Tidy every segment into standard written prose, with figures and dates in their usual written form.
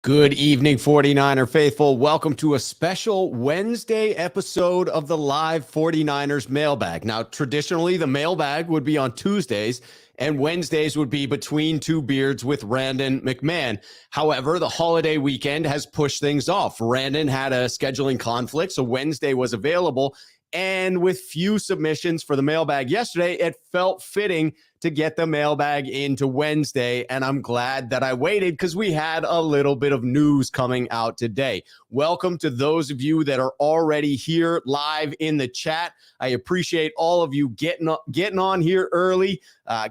Good evening, 49er faithful. Welcome to a special Wednesday episode of the live 49ers mailbag. Now, traditionally, the mailbag would be on Tuesdays, and Wednesdays would be Between Two Beards with Randon McMahon. However, the holiday weekend has pushed things off. Randon had a scheduling conflict, so Wednesday was available. And with few submissions for the mailbag yesterday, it felt fitting to get the mailbag into Wednesday. And I'm glad that I waited because we had a little bit of news coming out today. Welcome to those of you that are already here live in the chat. I appreciate all of you getting on here early,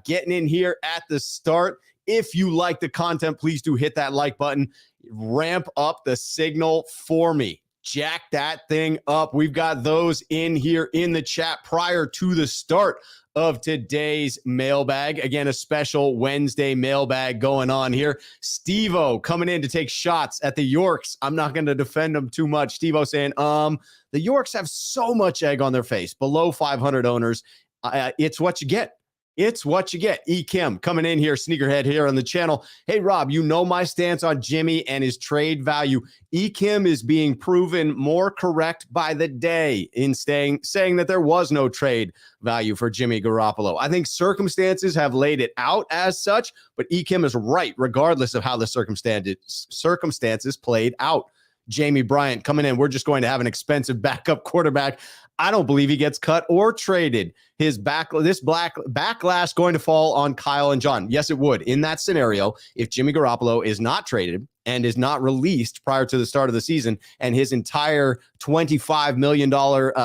getting in here at the start. If you like the content, please do hit that like button. Ramp up the signal for me. Jack that thing up. We've got those in here in the chat prior to the start of today's mailbag. Again, a special Wednesday mailbag going on here. Stevo coming in to take shots at the Yorks. I'm not going to defend them too much. Stevo saying, the Yorks have so much egg on their face. Below 500 owners. It's what you get. It's what you get. E. Kim coming in here, sneakerhead here on the channel. Hey, Rob, you know my stance on Jimmy and his trade value. E. Kim is being proven more correct by the day in saying that there was no trade value for Jimmy Garoppolo. I think circumstances have laid it out as such, but E. Kim is right regardless of how the circumstances played out. Jamie Bryant coming in. We're just going to have an expensive backup quarterback. I don't believe he gets cut or traded. This backlash going to fall on Kyle and John. Yes, it would. In that scenario, if Jimmy Garoppolo is not traded and is not released prior to the start of the season and his entire $25 million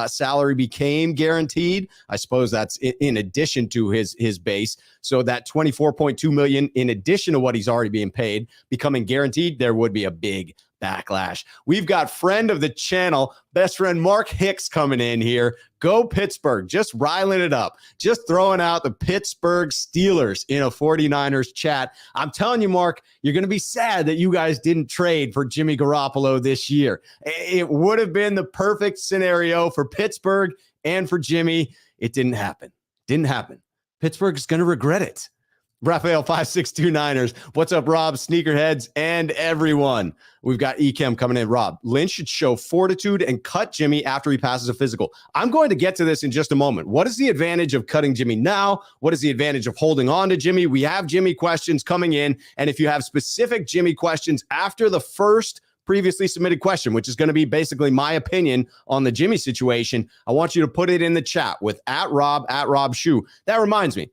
salary became guaranteed, I suppose that's in addition to his base. So that $24.2 million in addition to what he's already being paid becoming guaranteed, there would be a big backlash. We've got friend of the channel, best friend Mark Hicks coming in here. Go Pittsburgh. Just riling it up. Just throwing out the Pittsburgh Steelers in a 49ers chat. I'm telling you, Mark, you're going to be sad that you guys didn't trade for Jimmy Garoppolo this year. It would have been the perfect scenario for Pittsburgh and for Jimmy. It didn't happen. Didn't happen. Pittsburgh's going to regret it. Raphael 5629ers. What's up, Rob, sneakerheads, and everyone? We've got Ekem coming in. Rob, Lynch should show fortitude and cut Jimmy after he passes a physical. I'm going to get to this in just a moment. What is the advantage of cutting Jimmy now? What is the advantage of holding on to Jimmy? We have Jimmy questions coming in, and if you have specific Jimmy questions after the first previously submitted question, which is going to be basically my opinion on the Jimmy situation, I want you to put it in the chat with @Rob Schuh. That reminds me.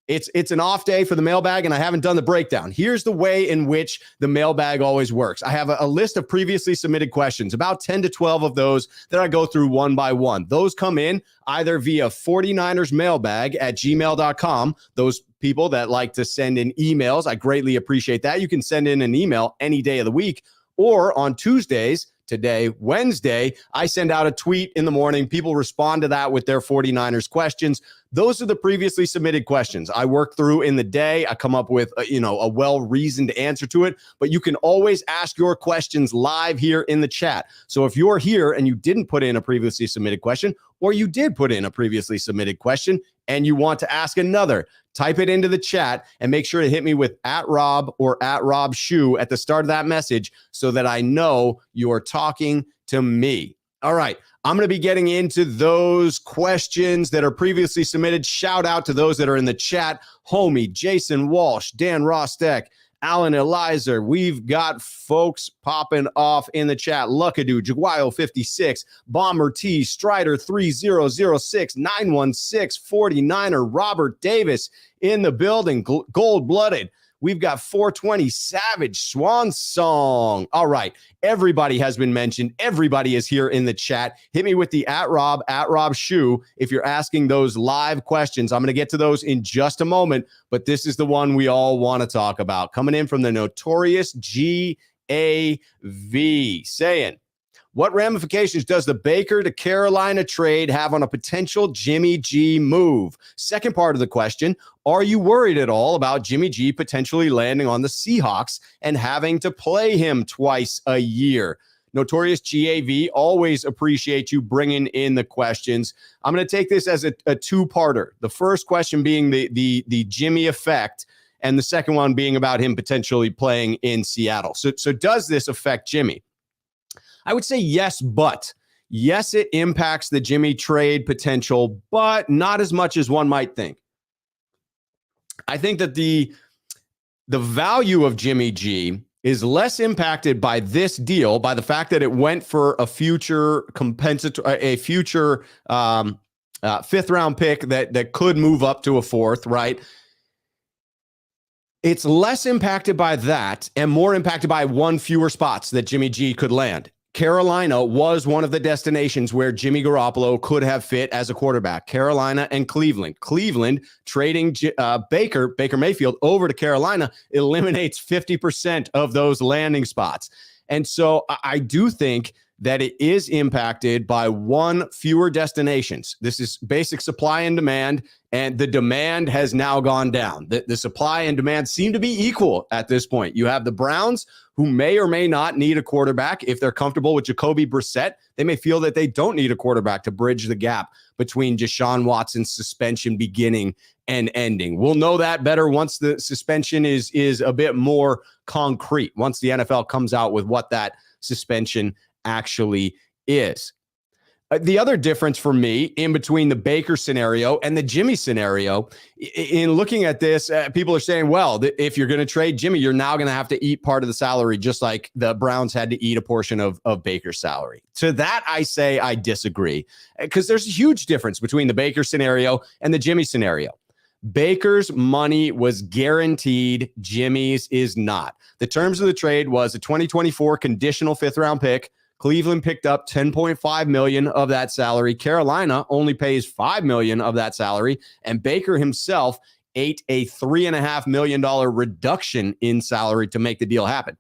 It's an off day for the mailbag, and I haven't done the breakdown. Here's the way in which the mailbag always works. I have a list of previously submitted questions, about 10 to 12 of those that I go through one by one. Those come in either via 49ersmailbag@gmail.com. Those people that like to send in emails, I greatly appreciate that. You can send in an email any day of the week, or on Tuesdays, today, Wednesday, I send out a tweet in the morning. People respond to that with their 49ers questions. Those are the previously submitted questions I work through in the day. I come up with a well-reasoned answer to it, but you can always ask your questions live here in the chat. So if you're here and you didn't put in a previously submitted question, or you did put in a previously submitted question and you want to ask another, type it into the chat and make sure to hit me with @Rob or @Rob Schuh at the start of that message so that I know you're talking to me. All right, I'm going to be getting into those questions that are previously submitted. Shout out to those that are in the chat. Homie, Jason Walsh, Dan Rostek, Alan Elizer. We've got folks popping off in the chat. Luckadoo, Jaguayo 56, Bomber T, Strider 3006, 916, 49er, Robert Davis in the building, Gold-Blooded. We've got 420 Savage, Swan Song. All right. Everybody has been mentioned. Everybody is here in the chat. Hit me with the @Rob Schuh if you're asking those live questions. I'm going to get to those in just a moment, but this is the one we all want to talk about. Coming in from the notorious GAV saying, what ramifications does the Baker to Carolina trade have on a potential Jimmy G move? Second part of the question, are you worried at all about Jimmy G potentially landing on the Seahawks and having to play him twice a year? Notorious GAV, always appreciate you bringing in the questions. I'm going to take this as a two-parter. The first question being the Jimmy effect, and the second one being about him potentially playing in Seattle. So does this affect Jimmy? I would say yes, but yes, it impacts the Jimmy trade potential, but not as much as one might think. I think that the value of Jimmy G is less impacted by this deal, by the fact that it went for a future fifth round pick that could move up to a fourth, right? It's less impacted by that and more impacted by one fewer spots that Jimmy G could land. Carolina was one of the destinations where Jimmy Garoppolo could have fit as a quarterback. Carolina and Cleveland. Cleveland trading Baker Mayfield over to Carolina eliminates 50% of those landing spots. And so I do think that it is impacted by one fewer destinations. This is basic supply and demand, and the demand has now gone down. The supply and demand seem to be equal at this point. You have the Browns, who may or may not need a quarterback. If they're comfortable with Jacoby Brissett, they may feel that they don't need a quarterback to bridge the gap between Deshaun Watson's suspension beginning and ending. We'll know that better once the suspension is a bit more concrete, once the NFL comes out with what that suspension actually is. The other difference for me in between the Baker scenario and the Jimmy scenario, in looking at this, people are saying, well, if you're going to trade Jimmy, you're now going to have to eat part of the salary, just like the Browns had to eat a portion of Baker's salary. To that, I say I disagree, because there's a huge difference between the Baker scenario and the Jimmy scenario. Baker's money was guaranteed. Jimmy's is not. The terms of the trade was a 2024 conditional fifth round pick. Cleveland picked up $10.5 million of that salary. Carolina only pays $5 million of that salary. And Baker himself ate a $3.5 million reduction in salary to make the deal happen.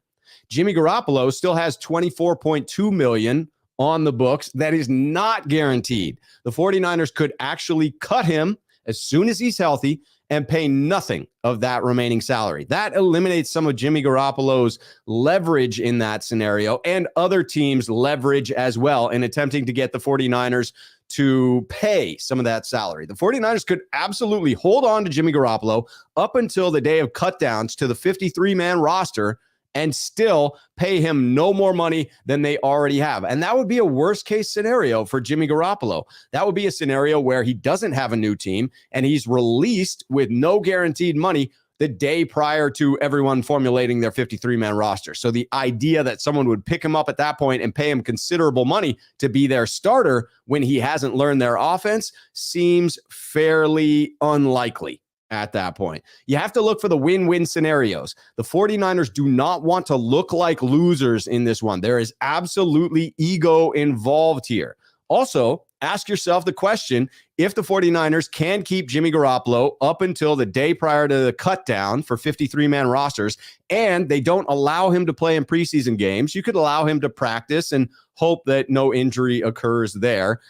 Jimmy Garoppolo still has $24.2 million on the books that is not guaranteed. The 49ers could actually cut him as soon as he's healthy and pay nothing of that remaining salary. That eliminates some of Jimmy Garoppolo's leverage in that scenario, and other teams' leverage as well in attempting to get the 49ers to pay some of that salary. The 49ers could absolutely hold on to Jimmy Garoppolo up until the day of cutdowns to the 53-man roster and still pay him no more money than they already have. And that would be a worst case scenario for Jimmy Garoppolo. That would be a scenario where he doesn't have a new team and he's released with no guaranteed money the day prior to everyone formulating their 53-man roster. So the idea that someone would pick him up at that point and pay him considerable money to be their starter when he hasn't learned their offense seems fairly unlikely. At that point, you have to look for the win-win scenarios. The 49ers do not want to look like losers in this one. There is absolutely ego involved here. Also, ask yourself the question, if the 49ers can keep Jimmy Garoppolo up until the day prior to the cut down for 53-man rosters, and they don't allow him to play in preseason games, you could allow him to practice and hope that no injury occurs there.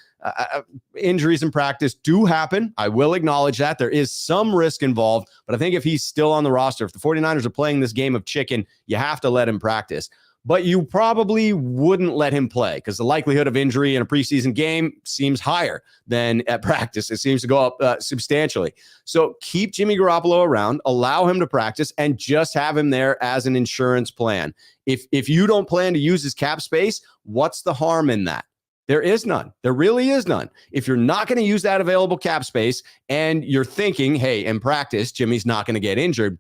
Injuries in practice do happen. I will acknowledge that. There is some risk involved, but I think if he's still on the roster, if the 49ers are playing this game of chicken, you have to let him practice. But you probably wouldn't let him play because the likelihood of injury in a preseason game seems higher than at practice. It seems to go up substantially. So keep Jimmy Garoppolo around, allow him to practice, and just have him there as an insurance plan. If you don't plan to use his cap space, what's the harm in that? There is none. There really is none. If you're not going to use that available cap space and you're thinking, hey, in practice, Jimmy's not going to get injured,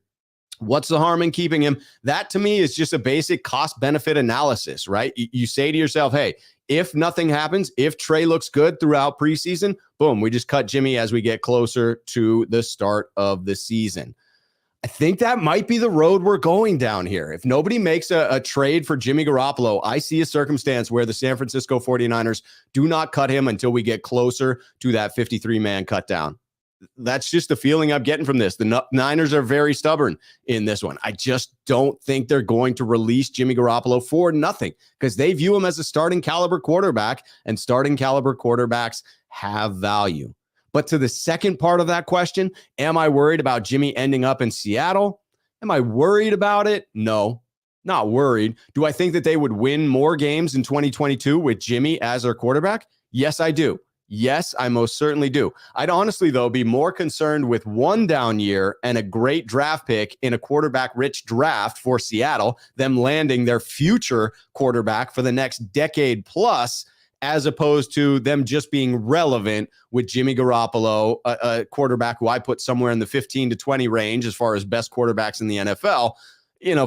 what's the harm in keeping him? That to me is just a basic cost benefit analysis, right? You say to yourself, hey, if nothing happens, if Trey looks good throughout preseason, boom, we just cut Jimmy as we get closer to the start of the season. I think that might be the road we're going down here. If nobody makes a trade for Jimmy Garoppolo, I see a circumstance where the San Francisco 49ers do not cut him until we get closer to that 53-man cut down. That's just the feeling I'm getting from this. The Niners are very stubborn in this one. I just don't think they're going to release Jimmy Garoppolo for nothing because they view him as a starting caliber quarterback, and starting caliber quarterbacks have value. But to the second part of that question, am I worried about Jimmy ending up in Seattle? Am I worried about it? No, not worried. Do I think that they would win more games in 2022 with Jimmy as their quarterback? Yes, I do. Yes, I most certainly do. I'd honestly, though, be more concerned with one down year and a great draft pick in a quarterback-rich draft for Seattle, them landing their future quarterback for the next decade plus, as opposed to them just being relevant with Jimmy Garoppolo, a quarterback who I put somewhere in the 15 to 20 range as far as best quarterbacks in the NFL,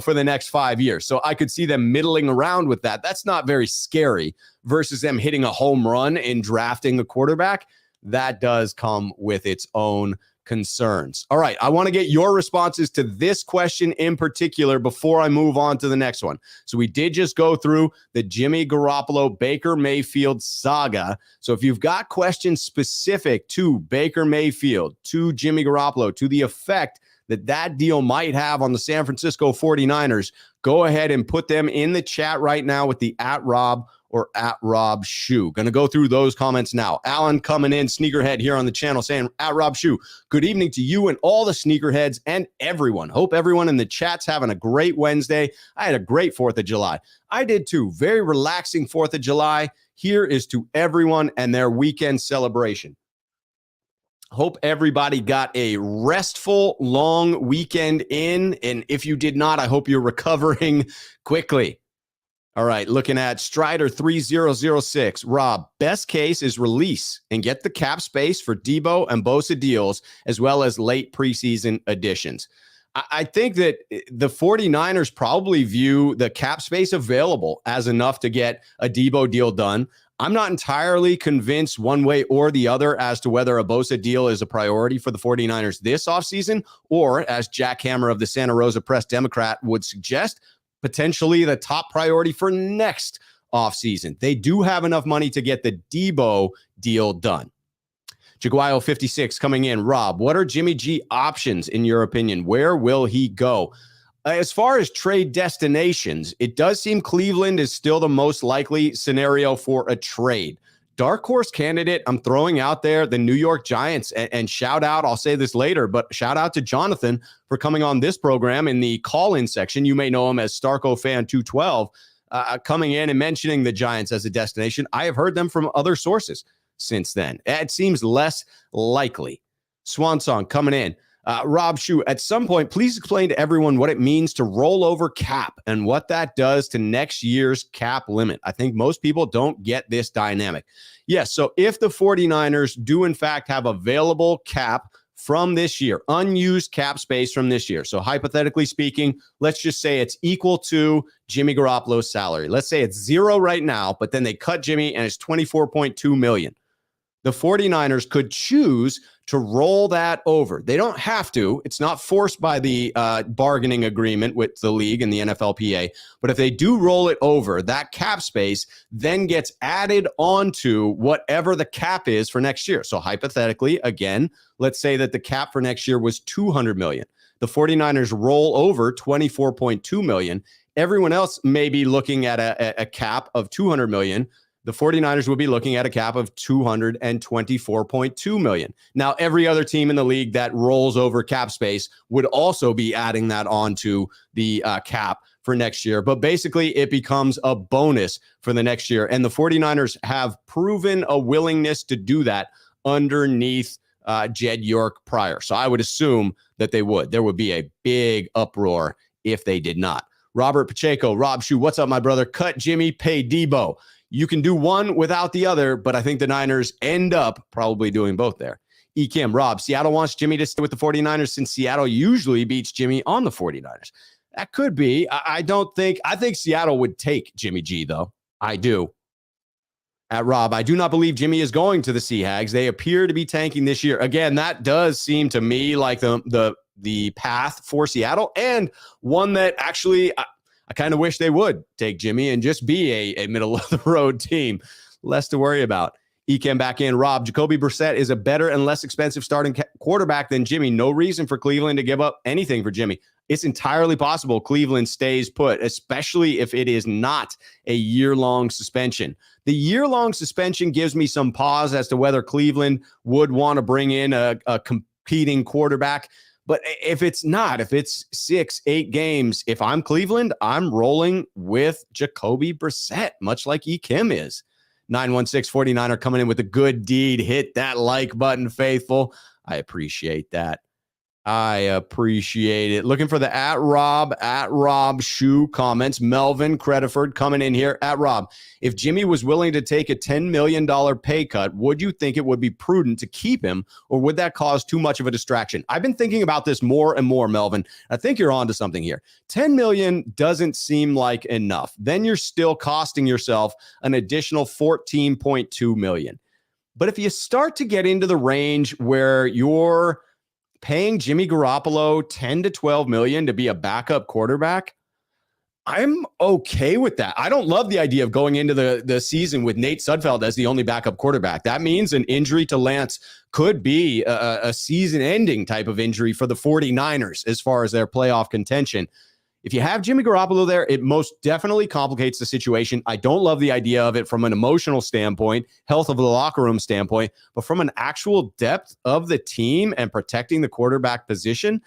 for the next 5 years. So I could see them middling around with that. That's not very scary versus them hitting a home run in drafting a quarterback. That does come with its own concerns. All right, I want to get your responses to this question in particular before I move on to the next one. So we did just go through the Jimmy Garoppolo, Baker Mayfield saga. So if you've got questions specific to Baker Mayfield, to Jimmy Garoppolo, to the effect that deal might have on the San Francisco 49ers, go ahead and put them in the chat right now with the @Rob or @RobSchuh. Going to go through those comments now. Alan coming in, sneakerhead here on the channel, saying @RobSchuh, good evening to you and all the sneakerheads and everyone. Hope everyone in the chat's having a great Wednesday. I had a great 4th of July. I did too. Very relaxing 4th of July. Here is to everyone and their weekend celebration. Hope everybody got a restful, long weekend in. And if you did not, I hope you're recovering quickly. All right, looking at Strider 3006. Rob, best case is release and get the cap space for Devo and Bosa deals, as well as late preseason additions. I think that the 49ers probably view the cap space available as enough to get a Devo deal done. I'm not entirely convinced one way or the other as to whether a Bosa deal is a priority for the 49ers this offseason, or as Jack Hammer of the Santa Rosa Press Democrat would suggest, potentially the top priority for next offseason. They do have enough money to get the Devo deal done. Jaguayo 56 coming in. Rob, what are Jimmy G options in your opinion? Where will he go? As far as trade destinations, it does seem Cleveland is still the most likely scenario for a trade. Dark horse candidate I'm throwing out there, the New York Giants, and shout out, I'll say this later, but shout out to Jonathan for coming on this program in the call-in section. You may know him as Starco Fan 212, coming in and mentioning the Giants as a destination. I have heard them from other sources since then. It seems less likely. Swan Song coming in. Rob Schuh, at some point, please explain to everyone what it means to roll over cap and what that does to next year's cap limit. I think most people don't get this dynamic. Yes, so if the 49ers do in fact have available cap from this year, unused cap space from this year, so hypothetically speaking, let's just say it's equal to Jimmy Garoppolo's salary. Let's say it's 0 right now, but then they cut Jimmy and it's $24.2 million. The 49ers could choose to roll that over. They don't have to. It's not forced by the bargaining agreement with the league and the NFLPA. But if they do roll it over, that cap space then gets added onto whatever the cap is for next year. So hypothetically, again, let's say that the cap for next year was $200 million. The 49ers roll over $24.2 million. Everyone else may be looking at a cap of $200 million. The 49ers will be looking at a cap of $224.2 million. Now, every other team in the league that rolls over cap space would also be adding that onto the cap for next year. But basically, it becomes a bonus for the next year. And the 49ers have proven a willingness to do that underneath Jed York prior. So I would assume that they would. There would be a big uproar if they did not. Robert Pacheco, Rob Schuh, what's up, my brother? Cut Jimmy, pay Devo. You can do one without the other, but I think the Niners end up probably doing both there. Kim, Rob, Seattle wants Jimmy to stay with the 49ers since Seattle usually beats Jimmy on the 49ers. That could be. I think Seattle would take Jimmy G, though. I do. At Rob, I do not believe Jimmy is going to the Sea Hags. They appear to be tanking this year. Again, that does seem to me like the path for Seattle, and one that actually I kind of wish they would take Jimmy and just be a middle-of-the-road team. Less to worry about. Came back in. Rob, Jacoby Brissett is a better and less expensive starting quarterback than Jimmy. No reason for Cleveland to give up anything for Jimmy. It's entirely possible Cleveland stays put, especially if it is not a year-long suspension. The year-long suspension gives me some pause as to whether Cleveland would want to bring in a competing quarterback. But if it's not, if it's 6-8 games, if I'm Cleveland, I'm rolling with Jacoby Brissett, much like Kim is. 916 49er coming in with a good deed. Hit that like button, faithful. I appreciate that. I appreciate it. Looking for the at Rob Schuh comments. Melvin Crediford coming in here. At Rob, if Jimmy was willing to take a $10 million pay cut, would you think it would be prudent to keep him, or would that cause too much of a distraction? I've been thinking about this more and more, Melvin. I think you're onto something here. 10 million doesn't seem like enough. Then you're still costing yourself an additional 14.2 million. But if you start to get into the range where you're paying Jimmy Garoppolo 10 to 12 million to be a backup quarterback, I'm okay with that. I don't love the idea of going into the season with Nate Sudfeld as the only backup quarterback. That means an injury to Lance could be a season-ending type of injury for the 49ers as far as their playoff contention. If you have Jimmy Garoppolo there, it most definitely complicates the situation. I don't love the idea of it from an emotional standpoint, health of the locker room standpoint, but from an actual depth of the team and protecting the quarterback position,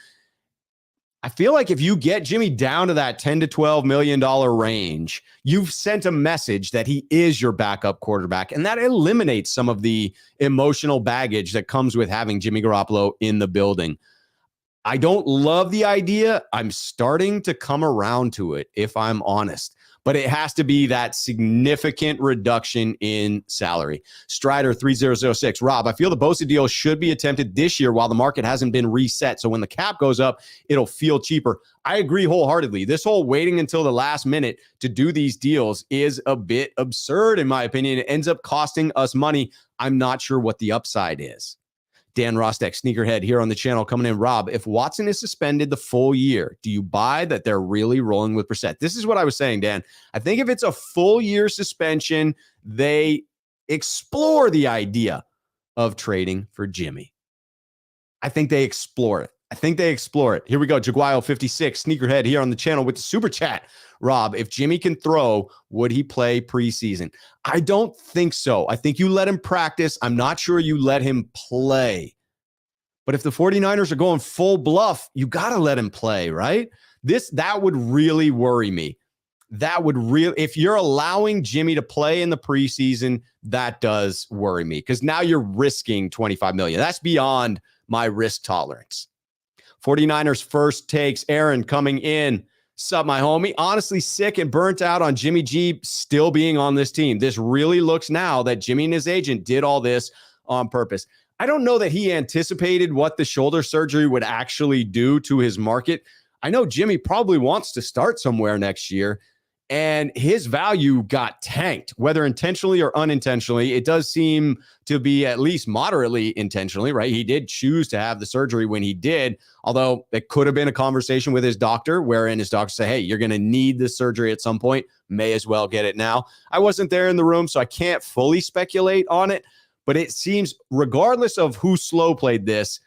I feel like if you get Jimmy down to that $10 to $12 million range, you've sent a message that he is your backup quarterback, and that eliminates some of the emotional baggage that comes with having Jimmy Garoppolo in the building. I don't love the idea. I'm starting to come around to it, if I'm honest. But it has to be that significant reduction in salary. Strider 3006. Rob, I feel the Bosa deal should be attempted this year while the market hasn't been reset. So when the cap goes up, it'll feel cheaper. I agree wholeheartedly. This whole waiting until the last minute to do these deals is a bit absurd, in my opinion. It ends up costing us money. I'm not sure what the upside is. Dan Rostek, sneakerhead here on the channel coming in. Rob, if Watson is suspended the full year, do you buy that they're really rolling with Brissett? This is what I was saying, Dan. I think if it's a full year suspension, they explore the idea of trading for Jimmy. I think they explore it. Here we go. Jaguayo 56, sneakerhead here on the channel with the super chat. Rob, if Jimmy can throw, would he play preseason? I don't think so. I think you let him practice. I'm not sure you let him play. But if the 49ers are going full bluff, you got to let him play, right? That would really worry me. If you're allowing Jimmy to play in the preseason, that does worry me, because now you're risking $25 million. That's beyond my risk tolerance. 49ers first takes. Aaron coming in. Sup, my homie? Honestly, sick and burnt out on Jimmy G still being on this team. This really looks now that Jimmy and his agent did all this on purpose. I don't know that he anticipated what the shoulder surgery would actually do to his market. I know Jimmy probably wants to start somewhere next year, and his value got tanked, whether intentionally or unintentionally. It does seem to be at least moderately intentionally, right? He did choose to have the surgery when he did, although it could have been a conversation with his doctor wherein his doctor said, hey, you're going to need this surgery at some point. May as well get it now. I wasn't there in the room, so I can't fully speculate on it, but it seems regardless of who slow played this,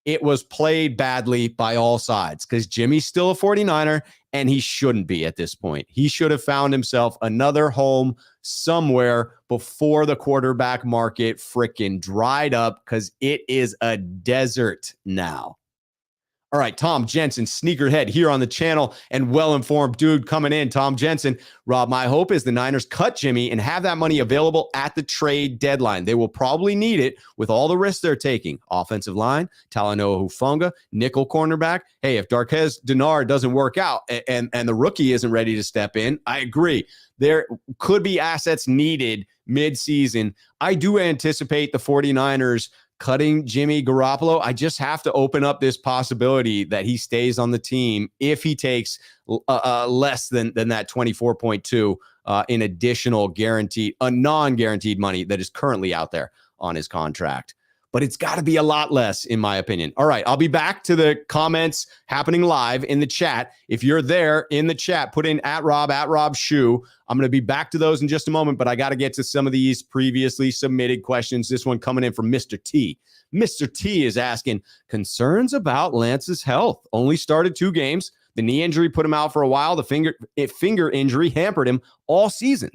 it was played badly by all sides, because Jimmy's still a 49er and he shouldn't be at this point. He should have found himself another home somewhere before the quarterback market freaking dried up, because it is a desert now. All right, Tom Jensen, sneakerhead here on the channel and well-informed dude coming in. Tom Jensen, Rob, my hope is the Niners cut Jimmy and have that money available at the trade deadline. They will probably need it with all the risks they're taking. Offensive line, Talanoa Hufanga, nickel cornerback. Hey, if Darquez Denard doesn't work out and the rookie isn't ready to step in, I agree. There could be assets needed mid-season. I do anticipate the 49ers cutting Jimmy Garoppolo. I just have to open up this possibility that he stays on the team if he takes less than that 24.2 in additional guaranteed, non-guaranteed money that is currently out there on his contract. But it's got to be a lot less, in my opinion. All right, I'll be back to the comments happening live in the chat. If you're there in the chat, put in at Rob Schuh. I'm going to be back to those in just a moment, but I got to get to some of these previously submitted questions. This one coming in from Mr. T. Mr. T is asking, concerns about Lance's health. Only started 2 games. The knee injury put him out for a while. The finger injury hampered him all season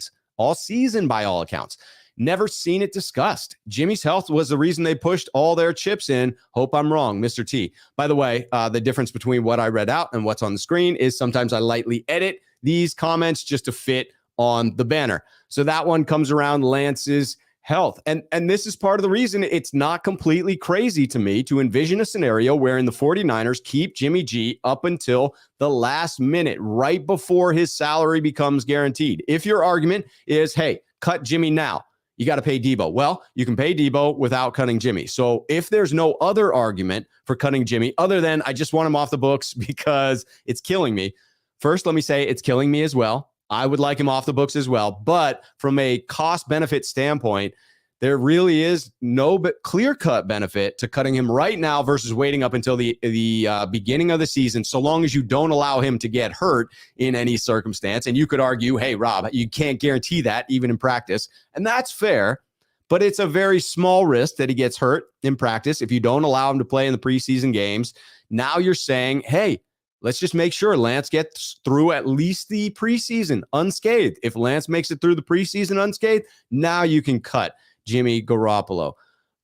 by all accounts. Never seen it discussed. Jimmy's health was the reason they pushed all their chips in. Hope I'm wrong, Mr. T. By the way, the difference between what I read out and what's on the screen is sometimes I lightly edit these comments just to fit on the banner. So that one comes around Lance's health. And this is part of the reason it's not completely crazy to me to envision a scenario wherein the 49ers keep Jimmy G up until the last minute, right before his salary becomes guaranteed. If your argument is, hey, cut Jimmy now, you got to pay Devo. Well, you can pay Devo without cutting Jimmy. So if there's no other argument for cutting Jimmy other than I just want him off the books because it's killing me, first, let me say it's killing me as well. I would like him off the books as well. But from a cost-benefit standpoint, there really is no clear-cut benefit to cutting him right now versus waiting up until the beginning of the season, so long as you don't allow him to get hurt in any circumstance. And you could argue, hey, Rob, you can't guarantee that even in practice. And that's fair, but it's a very small risk that he gets hurt in practice if you don't allow him to play in the preseason games. Now you're saying, hey, let's just make sure Lance gets through at least the preseason unscathed. If Lance makes it through the preseason unscathed, now you can cut Jimmy Garoppolo.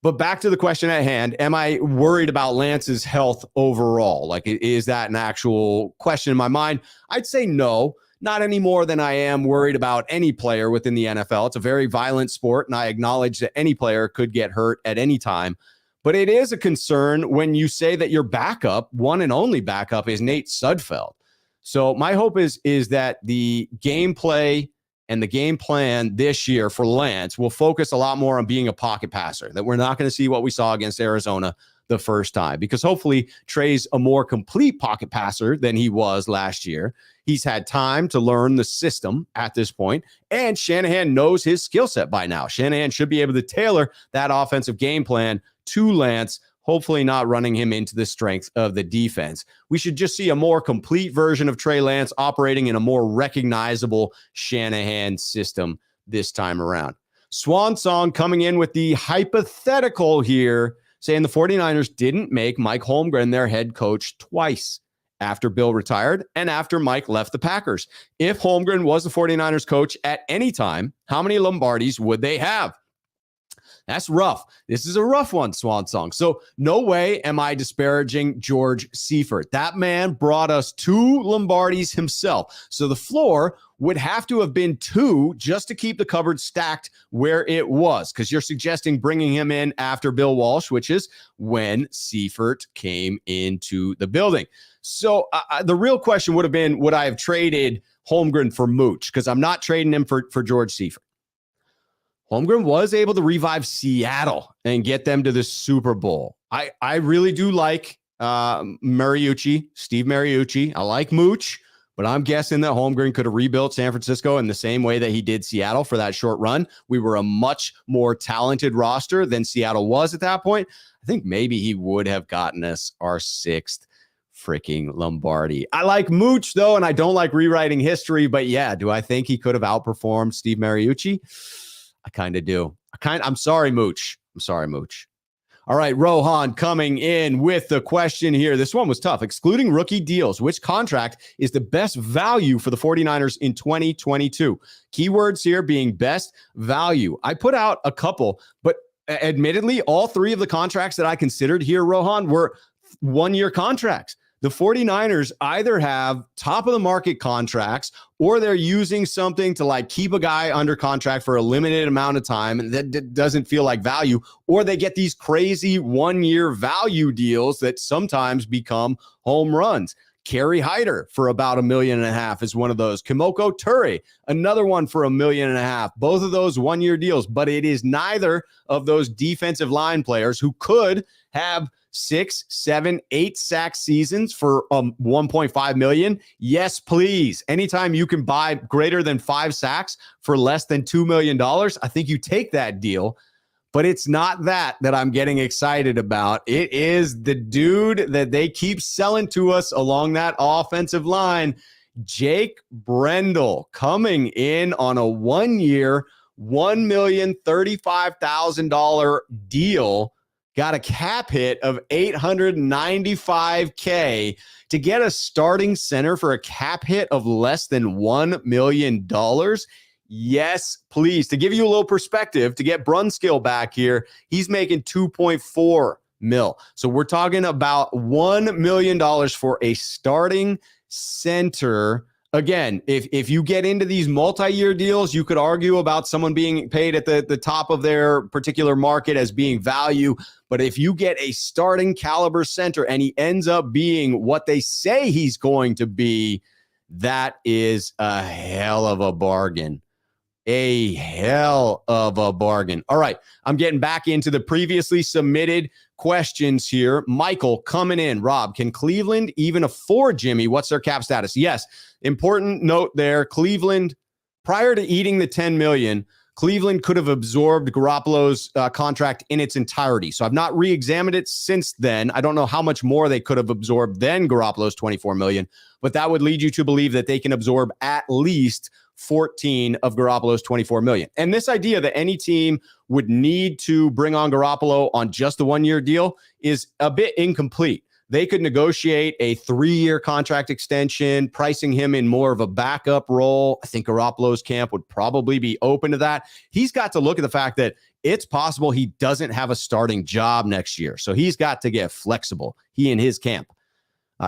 But back to the question at hand, am I worried about Lance's health overall? Like, is that an actual question in my mind? I'd say no, not any more than I am worried about any player within the NFL. It's a very violent sport, and I acknowledge that any player could get hurt at any time. But it is a concern when you say that your backup, one and only backup, is Nate Sudfeld. So my hope is that the gameplay and the game plan this year for Lance will focus a lot more on being a pocket passer, that we're not going to see what we saw against Arizona the first time, because hopefully Trey's a more complete pocket passer than he was last year. He's had time to learn the system at this point, and Shanahan knows his skill set by now. Shanahan should be able to tailor that offensive game plan to Lance, hopefully not running him into the strength of the defense. We should just see a more complete version of Trey Lance operating in a more recognizable Shanahan system this time around. Swan Song coming in with the hypothetical here, saying the 49ers didn't make Mike Holmgren their head coach twice, after Bill retired and after Mike left the Packers. If Holmgren was the 49ers coach at any time, how many Lombardis would they have? That's rough. This is a rough one, Swan Song. So no way am I disparaging George Seifert. That man brought us 2 Lombardis himself. So the floor would have to have been 2 just to keep the cupboard stacked where it was, because you're suggesting bringing him in after Bill Walsh, which is when Seifert came into the building. So the real question would have been, would I have traded Holmgren for Mooch? Because I'm not trading him for George Seifert. Holmgren was able to revive Seattle and get them to the Super Bowl. I really do like Mariucci, Steve Mariucci. I like Mooch, but I'm guessing that Holmgren could have rebuilt San Francisco in the same way that he did Seattle for that short run. We were a much more talented roster than Seattle was at that point. I think maybe he would have gotten us our 6th freaking Lombardi. I like Mooch, though, and I don't like rewriting history, but yeah, do I think he could have outperformed Steve Mariucci? I kind of do. I'm sorry, Mooch. I'm sorry, Mooch. All right, Rohan coming in with the question here. This one was tough. Excluding rookie deals, which contract is the best value for the 49ers in 2022? Keywords here being best value. I put out a couple, but admittedly, all 3 of the contracts that I considered here, Rohan, were one-year contracts. The 49ers either have top of the market contracts, or they're using something to like keep a guy under contract for a limited amount of time and that doesn't feel like value, or they get these crazy 1-year value deals that sometimes become home runs. Kerry Hyder for about $1.5 million is one of those. Kimoko Ture, another one for $1.5 million. Both of those 1-year deals, but it is neither of those defensive line players who could have 6, 7, 8 sack seasons for $1.5 million. Yes, please. Anytime you can buy greater than 5 sacks for less than $2 million, I think you take that deal. But it's not that I'm getting excited about. It is the dude that they keep selling to us along that offensive line, Jake Brendel, coming in on a 1-year, $1,035,000 deal. Got a cap hit of $895K to get a starting center for a cap hit of less than $1 million. Yes, please. To give you a little perspective, to get Brunskill back here, he's making $2.4 million. So we're talking about $1 million for a starting center again, if you get into these multi-year deals, you could argue about someone being paid at the top of their particular market as being value. But if you get a starting caliber center and he ends up being what they say he's going to be, that is a hell of a bargain. A hell of a bargain. All right, I'm getting back into the previously submitted questions here. Michael coming in. Rob, can Cleveland even afford Jimmy? What's their cap status? Yes. Important note there. Cleveland, prior to eating the $10 million, Cleveland could have absorbed Garoppolo's contract in its entirety. So I've not re-examined it since then. I don't know how much more they could have absorbed than Garoppolo's $24 million, but that would lead you to believe that they can absorb at least 14 of Garoppolo's $24 million. And this idea that any team would need to bring on Garoppolo on just the 1-year deal is a bit incomplete. They could negotiate a 3-year contract extension, pricing him in more of a backup role. I think Garoppolo's camp would probably be open to that. He's got to look at the fact that it's possible he doesn't have a starting job next year. So he's got to get flexible, he and his camp.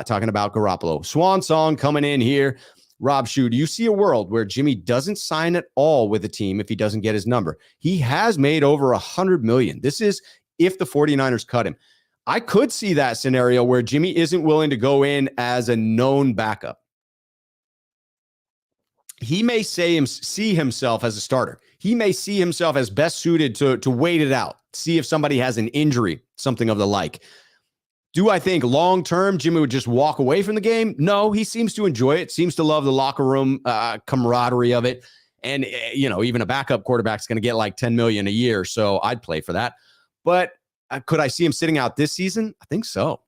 Talking about Garoppolo. Swan Song coming in here. Rob Schuh, do you see a world where Jimmy doesn't sign at all with a team if he doesn't get his number? He has made over $100 million. This is if the 49ers cut him. I could see that scenario where Jimmy isn't willing to go in as a known backup. He may see himself as a starter. He may see himself as best suited to wait it out, see if somebody has an injury, something of the like. Do I think long-term Jimmy would just walk away from the game? No, he seems to enjoy it, seems to love the locker room camaraderie of it. And, even a backup quarterback is going to get like $10 million a year. So I'd play for that. But could I see him sitting out this season? I think so.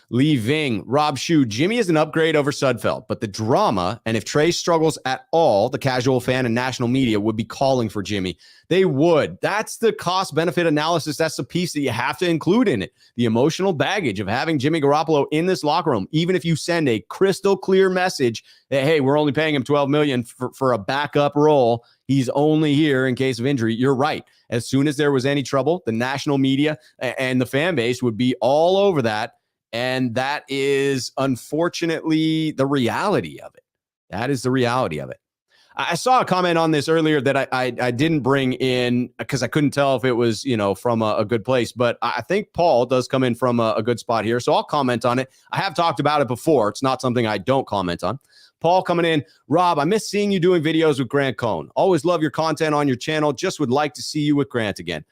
Lee Ving, Rob Schuh, Jimmy is an upgrade over Sudfeld, but the drama, and if Trey struggles at all, the casual fan and national media would be calling for Jimmy. They would. That's the cost-benefit analysis. That's the piece that you have to include in it. The emotional baggage of having Jimmy Garoppolo in this locker room, even if you send a crystal clear message that, hey, we're only paying him $12 million for a backup role. He's only here in case of injury. You're right. As soon as there was any trouble, the national media and the fan base would be all over that. And that is unfortunately the reality of it. I saw a comment on this earlier that I didn't bring in because I couldn't tell if it was, from a good place. But I think Paul does come in from a good spot here. So I'll comment on it. I have talked about it before. It's not something I don't comment on. Paul coming in. Rob, I miss seeing you doing videos with Grant Cohn. Always love your content on your channel. Just would like to see you with Grant again.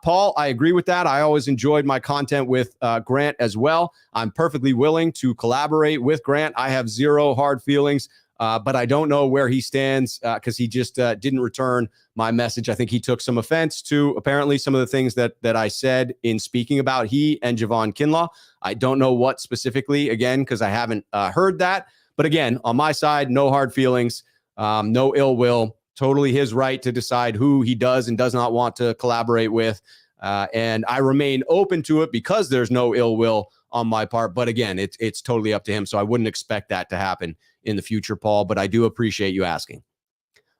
Paul, I agree with that. I always enjoyed my content with Grant as well. I'm perfectly willing to collaborate with Grant. I have zero hard feelings, but I don't know where he stands because he just didn't return my message. I think he took some offense to apparently some of the things that I said in speaking about he and Javon Kinlaw. I don't know what specifically, again, because I haven't heard that. But again, on my side, no hard feelings, no ill will, totally his right to decide who he does and does not want to collaborate with. And I remain open to it because there's no ill will on my part. But again, it's totally up to him. So I wouldn't expect that to happen in the future, Paul, but I do appreciate you asking.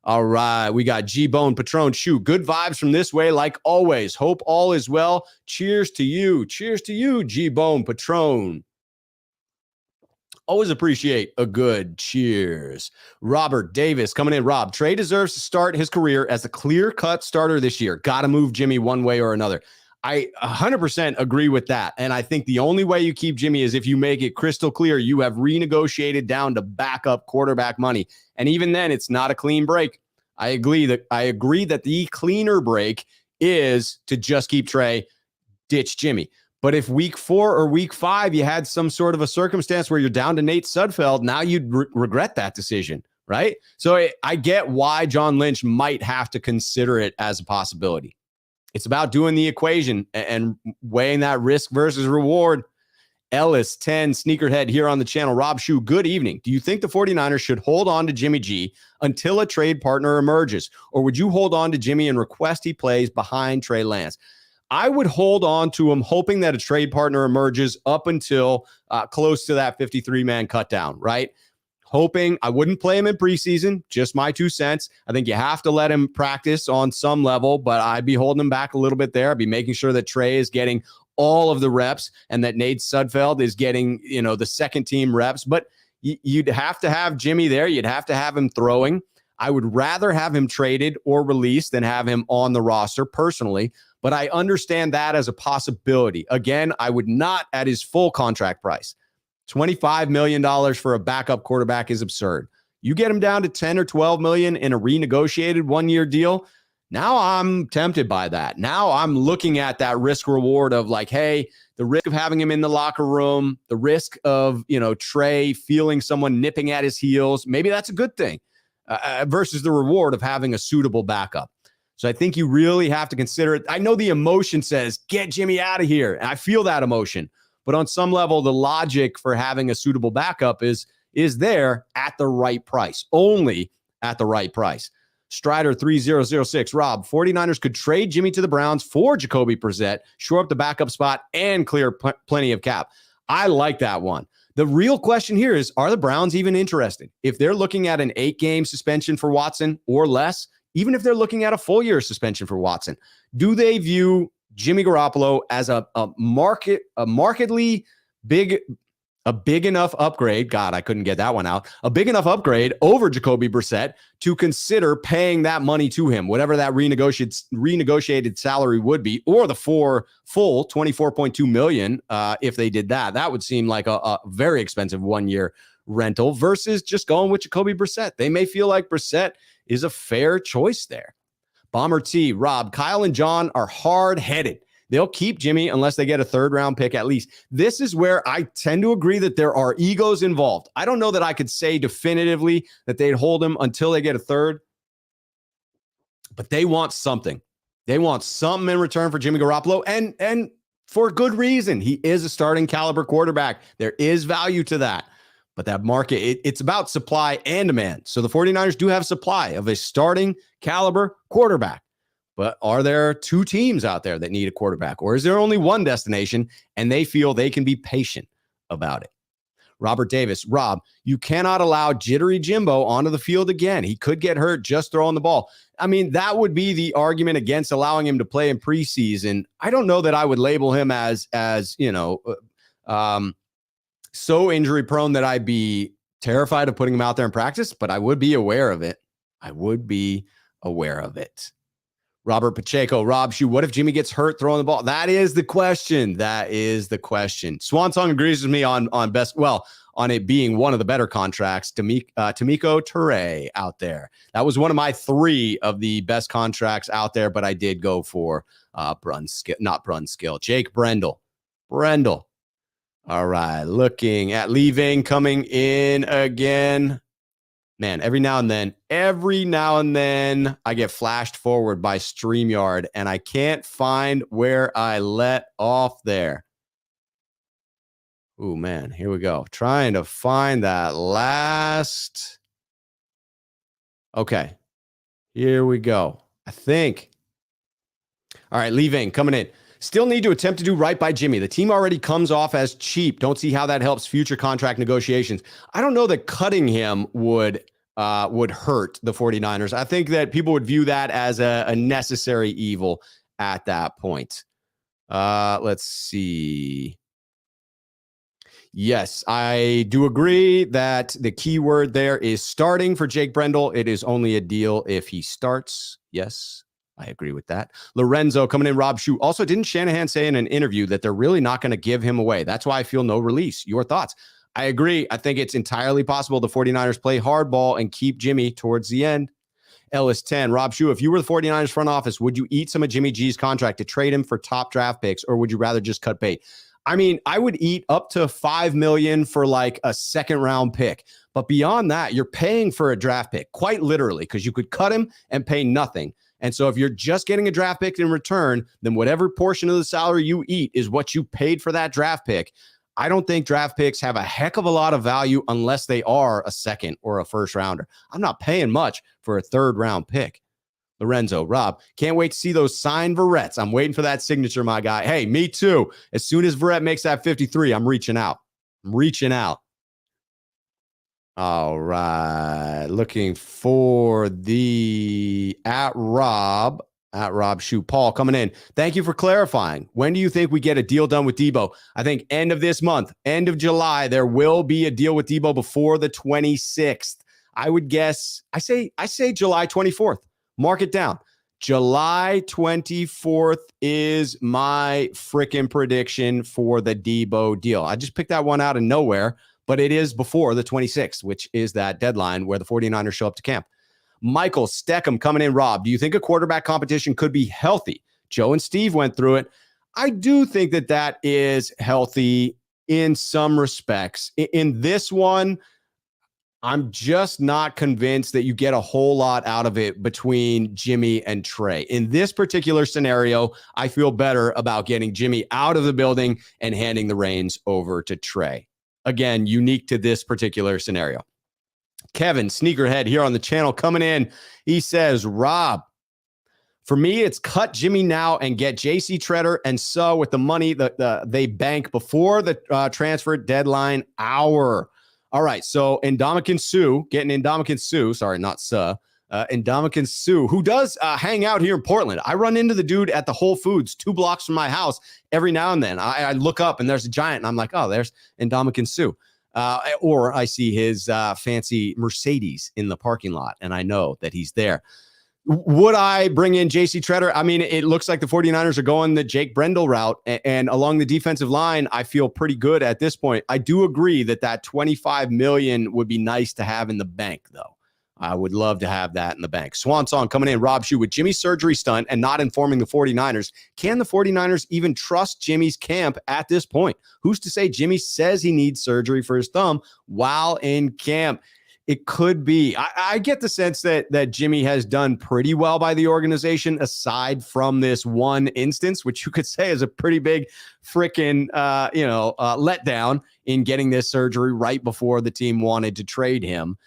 All right, we got G-Bone Patron Schuh. Good vibes from this way, like always. Hope all is well. Cheers to you. Cheers to you, G-Bone Patron. Always appreciate a good cheers. Robert Davis coming in. Rob, Trey deserves to start his career as a clear-cut starter this year. Got to move Jimmy one way or another. I 100% agree with that. And I think the only way you keep Jimmy is if you make it crystal clear you have renegotiated down to backup quarterback money. And even then, it's not a clean break. I agree that the cleaner break is to just keep Trey, ditch Jimmy. But if week 4 or week 5, you had some sort of a circumstance where you're down to Nate Sudfeld, now you'd regret that decision, right? So I get why John Lynch might have to consider it as a possibility. It's about doing the equation and weighing that risk versus reward. Ellis 10 Sneakerhead here on the channel. Rob Schuh, good evening. Do you think the 49ers should hold on to Jimmy G until a trade partner emerges? Or would you hold on to Jimmy and request he plays behind Trey Lance? I would hold on to him, hoping that a trade partner emerges up until close to that 53-man cutdown, right? Hoping. I wouldn't play him in preseason, just my 2 cents. I think you have to let him practice on some level, but I'd be holding him back a little bit there. I'd be making sure that Trey is getting all of the reps and that Nate Sudfeld is getting, the second team reps. But You'd have to have Jimmy there. You'd have to have him throwing. I would rather have him traded or released than have him on the roster personally, but I understand that as a possibility. Again, I would not at his full contract price. $25 million for a backup quarterback is absurd. You get him down to 10 or 12 million in a renegotiated one-year deal. Now I'm tempted by that. Now I'm looking at that risk reward of like, hey, the risk of having him in the locker room, the risk of, Trey feeling someone nipping at his heels. Maybe that's a good thing versus the reward of having a suitable backup. So I think you really have to consider it. I know the emotion says, get Jimmy out of here. And I feel that emotion. But on some level, the logic for having a suitable backup is there at the right price, only at the right price. Strider 3006, Rob, 49ers could trade Jimmy to the Browns for Jacoby Brissett, shore up the backup spot, and clear plenty of cap. I like that one. The real question here is, are the Browns even interested? If they're looking at an 8-game suspension for Watson or less, even if they're looking at a full year suspension for Watson, do they view Jimmy Garoppolo as a markedly big enough upgrade? God, I couldn't get that one out. A big enough upgrade over Jacoby Brissett to consider paying that money to him, whatever that renegotiated salary would be, or the full $24.2 million. If they did that, that would seem like a very expensive 1-year rental versus just going with Jacoby Brissett. They may feel like Brissett is a fair choice there. Bomber T, Rob, Kyle and John are hard-headed. They'll keep Jimmy unless they get a 3rd-round pick at least. This is where I tend to agree that there are egos involved. I don't know that I could say definitively that they'd hold him until they get a 3rd, but they want something. They want something in return for Jimmy Garoppolo, and for good reason. He is a starting caliber quarterback. There is value to that. But that market, it's about supply and demand. So the 49ers do have supply of a starting caliber quarterback. But are there 2 teams out there that need a quarterback? Or is there only one destination and they feel they can be patient about it? Robert Davis, Rob, you cannot allow Jittery Jimbo onto the field again. He could get hurt just throwing the ball. I mean, that would be the argument against allowing him to play in preseason. I don't know that I would label him as so injury prone that I'd be terrified of putting him out there in practice, but I would be aware of it. Robert Pacheco, Rob Schuh, what if Jimmy gets hurt throwing the ball? That is the question. Swan Song agrees with me on it being one of the better contracts. Tamiko Ture out there. That was one of my 3 of the best contracts out there, but I did go for Brunskill, Jake Brendel. All right, looking at leaving, coming in again. Man, every now and then, I get flashed forward by StreamYard, and I can't find where I let off there. Oh, man, here we go. Trying to find that last. Okay, here we go. I think. All right, leaving, coming in. Still need to attempt to do right by Jimmy. The team already comes off as cheap. Don't see how that helps future contract negotiations. I don't know that cutting him would hurt the 49ers. I think that people would view that as a necessary evil at that point. Let's see. Yes, I do agree that the key word there is starting for Jake Brendel. It is only a deal if he starts. Yes, I agree with that. Lorenzo coming in, Rob Schuh. Also, didn't Shanahan say in an interview that they're really not going to give him away? That's why I feel no release. Your thoughts? I agree. I think it's entirely possible the 49ers play hardball and keep Jimmy towards the end. Ellis 10, Rob Schuh, if you were the 49ers front office, would you eat some of Jimmy G's contract to trade him for top draft picks, or would you rather just cut bait? I mean, I would eat up to $5 million for like a 2nd-round pick. But beyond that, you're paying for a draft pick, quite literally, because you could cut him and pay nothing. And so if you're just getting a draft pick in return, then whatever portion of the salary you eat is what you paid for that draft pick. I don't think draft picks have a heck of a lot of value unless they are a 2nd or a 1st rounder. I'm not paying much for a 3rd-round pick. Lorenzo, Rob, can't wait to see those signed Verrettes. I'm waiting for that signature, my guy. Hey, me too. As soon as Verrett makes that 53, I'm reaching out. All right. Looking for the @Rob At Rob Schuh. Paul coming in. Thank you for clarifying. When do you think we get a deal done with Devo? I think end of this month, end of July, there will be a deal with Devo before the 26th. I would guess, I say July 24th. Mark it down. July 24th is my freaking prediction for the Devo deal. I just picked that one out of nowhere, but it is before the 26th, which is that deadline where the 49ers show up to camp. Michael Steckham coming in. Rob, do you think a quarterback competition could be healthy? Joe and Steve went through it. I do think that is healthy in some respects. In this one, I'm just not convinced that you get a whole lot out of it between Jimmy and Trey. In this particular scenario, I feel better about getting Jimmy out of the building and handing the reins over to Trey. Again, unique to this particular scenario. Kevin, Sneakerhead, here on the channel coming in. He says, Rob, for me, it's cut Jimmy now and get J.C. Treader and Schuh with the money that they bank before the transfer deadline hour. All right, so Ndamukong Suh, getting Ndamukong Suh, sorry, not Schuh, Ndamukong Suh, who does hang out here in Portland. I run into the dude at the Whole Foods 2 blocks from my house every now and then. I look up and there's a giant, and I'm like, oh, there's Ndamukong Suh. Or I see his fancy Mercedes in the parking lot, and I know that he's there. Would I bring in J.C. Treader? I mean, it looks like the 49ers are going the Jake Brendel route, and along the defensive line, I feel pretty good at this point. I do agree that $25 million would be nice to have in the bank, though. I would love to have that in the bank. Swan Song coming in. Rob Schuh, with Jimmy's surgery stunt and not informing the 49ers, can the 49ers even trust Jimmy's camp at this point? Who's to say Jimmy says he needs surgery for his thumb while in camp? It could be. I get the sense that Jimmy has done pretty well by the organization, aside from this one instance, which you could say is a pretty big freaking letdown in getting this surgery right before the team wanted to trade him.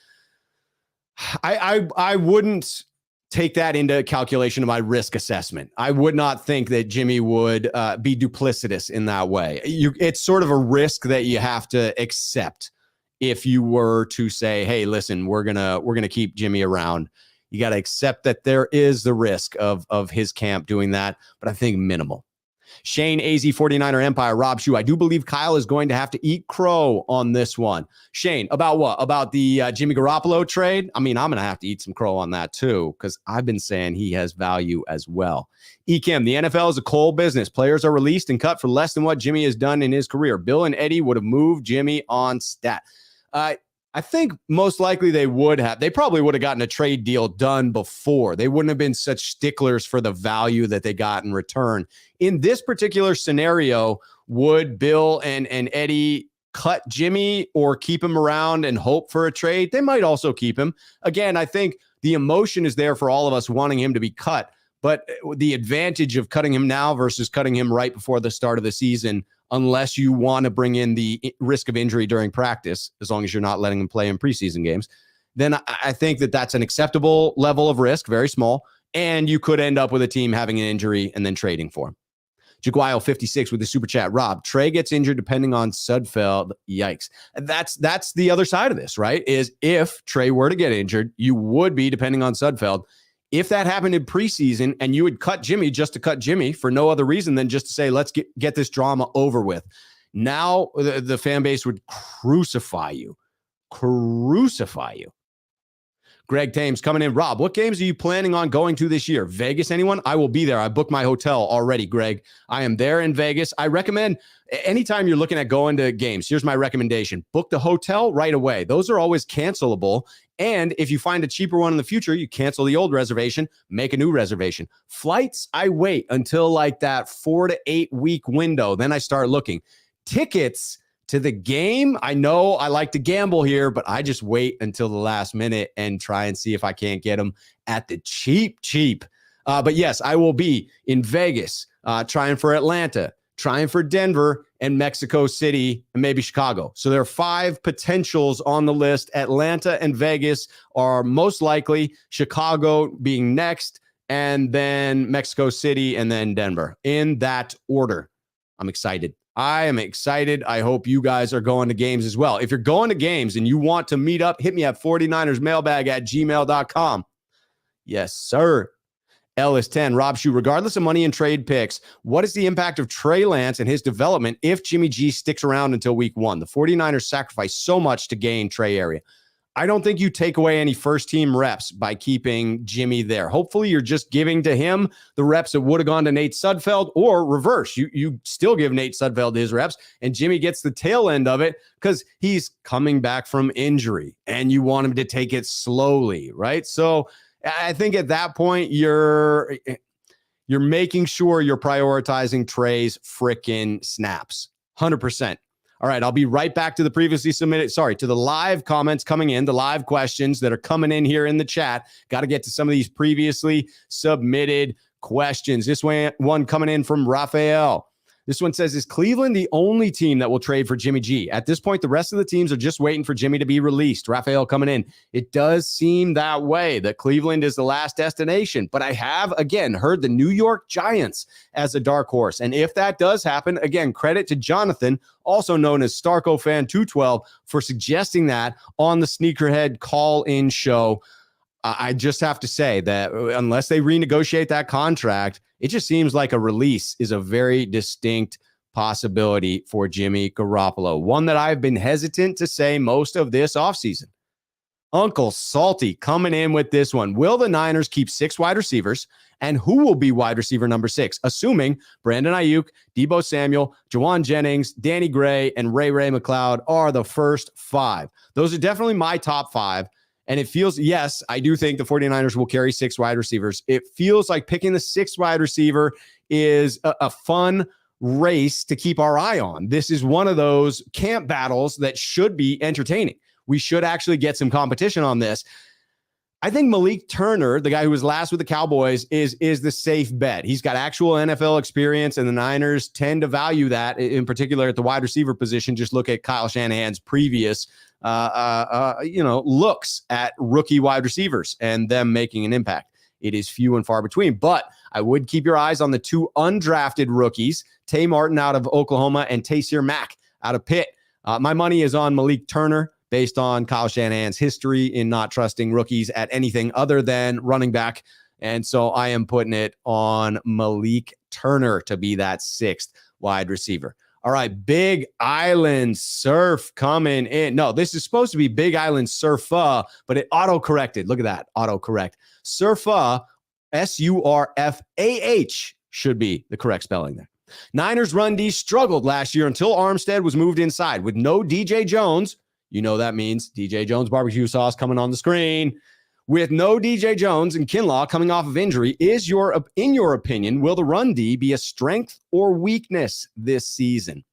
I wouldn't take that into calculation of my risk assessment. I would not think that Jimmy would be duplicitous in that way. It's sort of a risk that you have to accept if you were to say, hey, listen, we're gonna keep Jimmy around. You got to accept that there is the risk of his camp doing that, but I think minimal. Shane, AZ 49er Empire, Rob Schuh. I do believe Kyle is going to have to eat crow on this one. Shane, about what? About the Jimmy Garoppolo trade? I mean, I'm going to have to eat some crow on that too, because I've been saying he has value as well. Ekim, the NFL is a cold business. Players are released and cut for less than what Jimmy has done in his career. Bill and Eddie would have moved Jimmy on stat. I think most likely they would have. They probably would have gotten a trade deal done before. They wouldn't have been such sticklers for the value that they got in return. In this particular scenario, would Bill and Eddie cut Jimmy or keep him around and hope for a trade? They might also keep him. Again, I think the emotion is there for all of us wanting him to be cut, but the advantage of cutting him now versus cutting him right before the start of the season, unless you want to bring in the risk of injury during practice, as long as you're not letting him play in preseason games, then I think that's an acceptable level of risk, very small, and you could end up with a team having an injury and then trading for him. Jaguile 56 with the super chat. Rob, Trey gets injured depending on Sudfeld. Yikes. That's the other side of this, right? Is if Trey were to get injured, you would be depending on Sudfeld. If that happened in preseason and you would cut Jimmy just to cut Jimmy for no other reason than just to say, let's get this drama over with. Now the fan base would crucify you. Greg Thames coming in. Rob, what games are you planning on going to this year? Vegas, anyone? I will be there. I booked my hotel already, Greg. I am there in Vegas. I recommend anytime you're looking at going to games, here's my recommendation. Book the hotel right away. Those are always cancelable. And if you find a cheaper one in the future, you cancel the old reservation, make a new reservation. Flights, I wait until like that 4 to 8 week window. Then I start looking. Tickets to the game, I know I like to gamble here, but I just wait until the last minute and try and see if I can't get them at the cheap. But yes, I will be in Vegas, trying for Atlanta, trying for Denver and Mexico City and maybe Chicago. So there are 5 potentials on the list. Atlanta and Vegas are most likely, Chicago being next, and then Mexico City and then Denver in that order. I'm excited. I am excited. I hope you guys are going to games as well. If you're going to games and you want to meet up, hit me at 49ersmailbag@gmail.com. Yes, sir. Ellis 10. Rob Schuh, regardless of money and trade picks, what is the impact of Trey Lance and his development if Jimmy G sticks around until week 1? The 49ers sacrifice so much to gain Trey area. I don't think you take away any first-team reps by keeping Jimmy there. Hopefully, you're just giving to him the reps that would have gone to Nate Sudfeld, or reverse. You still give Nate Sudfeld his reps, and Jimmy gets the tail end of it because he's coming back from injury, and you want him to take it slowly, right? So I think at that point, you're making sure you're prioritizing Trey's frickin' snaps. 100%. All right, I'll be right back to the to the live comments coming in, the live questions that are coming in here in the chat. Got to get to some of these previously submitted questions. This one coming in from Raphael. This one says, is Cleveland the only team that will trade for Jimmy G? At this point, the rest of the teams are just waiting for Jimmy to be released. Raphael coming in. It does seem that way, that Cleveland is the last destination. But I have, again, heard the New York Giants as a dark horse. And if that does happen, again, credit to Jonathan, also known as StarcoFan212, for suggesting that on the Sneakerhead call-in show. I just have to say that unless they renegotiate that contract, it just seems like a release is a very distinct possibility for Jimmy Garoppolo. One that I've been hesitant to say most of this offseason. Uncle Salty coming in with this one. Will the Niners keep 6 wide receivers? And who will be wide receiver number 6? Assuming Brandon Ayuk, Devo Samuel, Jawan Jennings, Danny Gray, and Ray McLeod are the first 5. Those are definitely my top 5. And it feels, yes, I do think the 49ers will carry 6 wide receivers. It feels like picking the 6th wide receiver is a fun race to keep our eye on. This is one of those camp battles that should be entertaining. We should actually get some competition on this. I think Malik Turner, the guy who was last with the Cowboys, is the safe bet. He's got actual NFL experience, and the Niners tend to value that, in particular at the wide receiver position. Just look at Kyle Shanahan's previous looks at rookie wide receivers and them making an impact. It is few and far between, but I would keep your eyes on the 2 undrafted rookies, Tay Martin out of Oklahoma and Taysir Mack out of Pitt. My money is on Malik Turner based on Kyle Shanahan's history in not trusting rookies at anything other than running back. And so I am putting it on Malik Turner to be that 6th wide receiver. All right, Big Island Surf coming in. No, this is supposed to be Big Island Surfa, but it auto-corrected. Look at that, autocorrect. Surfa, S-U-R-F-A-H should be the correct spelling there. Niners run D struggled last year until Armstead was moved inside. With no DJ Jones, you know that means DJ Jones barbecue sauce coming on the screen. With no DJ Jones and Kinlaw coming off of injury, in your opinion, will the run D be a strength or weakness this season?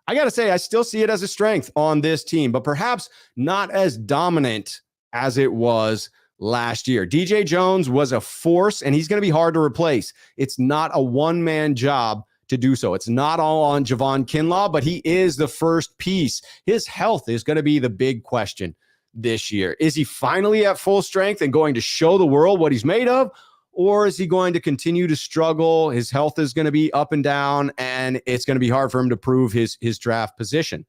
I got to say, I still see it as a strength on this team, but perhaps not as dominant as it was last year. DJ Jones was a force, and he's going to be hard to replace. It's not a one-man job to do so. It's not all on Javon Kinlaw, but he is the first piece. His health is going to be the big question this year. Is he finally at full strength and going to show the world what he's made of? Or is he going to continue to struggle? His health is going to be up and down, and it's going to be hard for him to prove his draft position.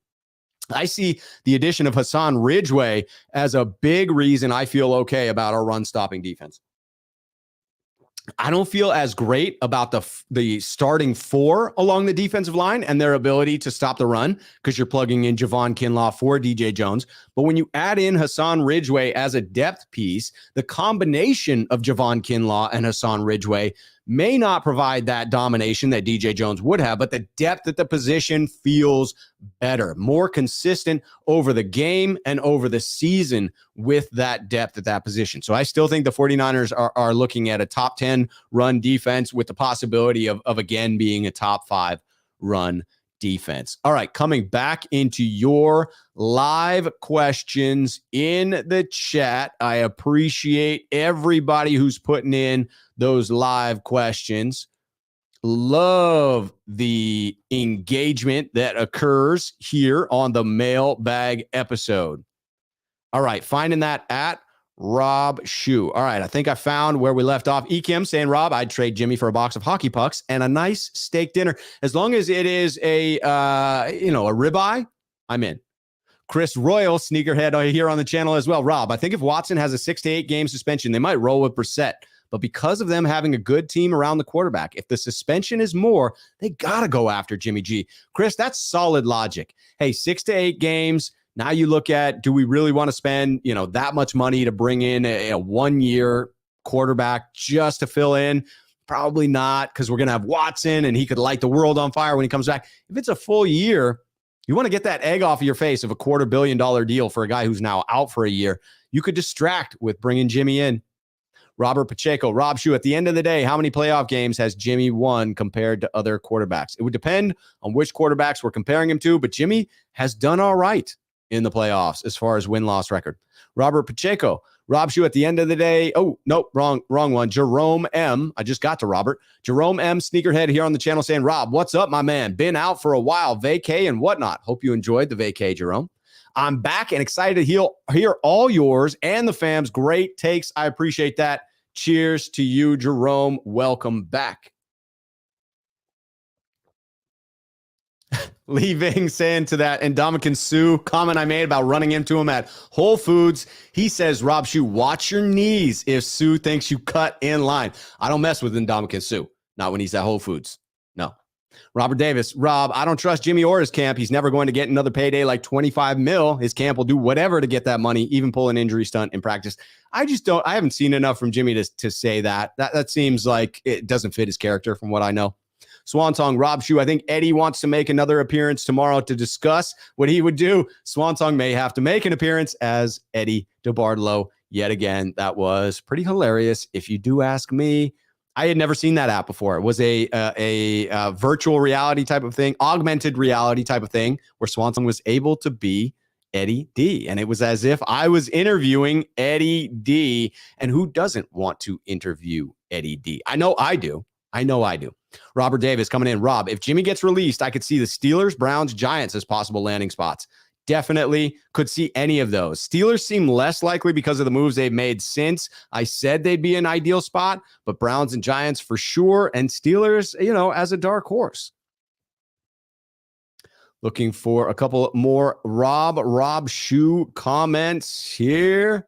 I see the addition of Hassan Ridgeway as a big reason I feel okay about our run-stopping defense. I don't feel as great about the starting 4 along the defensive line and their ability to stop the run because you're plugging in Javon Kinlaw for DJ Jones. But when you add in Hassan Ridgeway as a depth piece, the combination of Javon Kinlaw and Hassan Ridgeway may not provide that domination that DJ Jones would have, but the depth at the position feels better, more consistent over the game and over the season with that depth at that position. So I still think the 49ers are looking at a top 10 run defense with the possibility of again being a top 5 run defense. All right, coming back into your live questions in the chat. I appreciate everybody who's putting in those live questions. Love the engagement that occurs here on the Mailbag episode. All right, finding that at Rob Schuh. All right, I think I found where we left off. Ekim saying, Rob, I'd trade Jimmy for a box of hockey pucks and a nice steak dinner. As long as it is a ribeye, I'm in. Chris Royal, sneakerhead here on the channel as well. Rob, I think if Watson has a 6 to 8 game suspension, they might roll with Brissett. but because of them having a good team around the quarterback, if the suspension is more, they got to go after Jimmy G. Chris, that's solid logic. Hey, 6 to 8 games. Now you look at, do we really want to spend, that much money to bring in a 1-year quarterback just to fill in? Probably not, because we're going to have Watson and he could light the world on fire when he comes back. If it's a full year, you want to get that egg off of your face of a $250 million deal for a guy who's now out for a year. You could distract with bringing Jimmy in. Robert Pacheco, Rob Schuh, at the end of the day, how many playoff games has Jimmy won compared to other quarterbacks? It would depend on which quarterbacks we're comparing him to, but Jimmy has done all right in the playoffs as far as win-loss record. Robert Pacheco, Rob Schuh, at the end of the day, oh, nope, wrong one. Jerome M. I just got to Robert. Jerome M. Sneakerhead here on the channel saying, Rob, what's up, my man? Been out for a while, vacay and whatnot. Hope you enjoyed the vacay, Jerome. I'm back and excited to hear all yours and the fam's great takes. I appreciate that. Cheers to you, Jerome. Welcome back. Leaving saying to that Ndamukong Suh comment I made about running into him at Whole Foods, he says, Rob Schuh, watch your knees if Suh thinks you cut in line. I don't mess with Ndamukong Suh, not when he's at Whole Foods. No. Robert Davis, Rob, I don't trust Jimmy or his camp. He's never going to get another payday like 25 mil. His camp will do whatever to get that money, even pull an injury stunt in practice. I haven't seen enough from Jimmy to say that. That seems like it doesn't fit his character from what I know. Swan Song, Rob Schuh, I think Eddie wants to make another appearance tomorrow to discuss what he would do. Swan Song may have to make an appearance as Eddie DeBartolo yet again. That was pretty hilarious, if you do ask me. I had never seen that app before. It was a virtual reality type of thing, augmented reality type of thing, where Swan Song was able to be Eddie D. And it was as if I was interviewing Eddie D. And who doesn't want to interview Eddie D? I know I do. Robert Davis coming in. Rob, if Jimmy gets released, I could see the Steelers, Browns, Giants as possible landing spots. Definitely could see any of those. Steelers seem less likely because of the moves they've made since I said they'd be an ideal spot, but Browns and Giants for sure. And Steelers, as a dark horse. Looking for a couple more Rob Schuh comments here.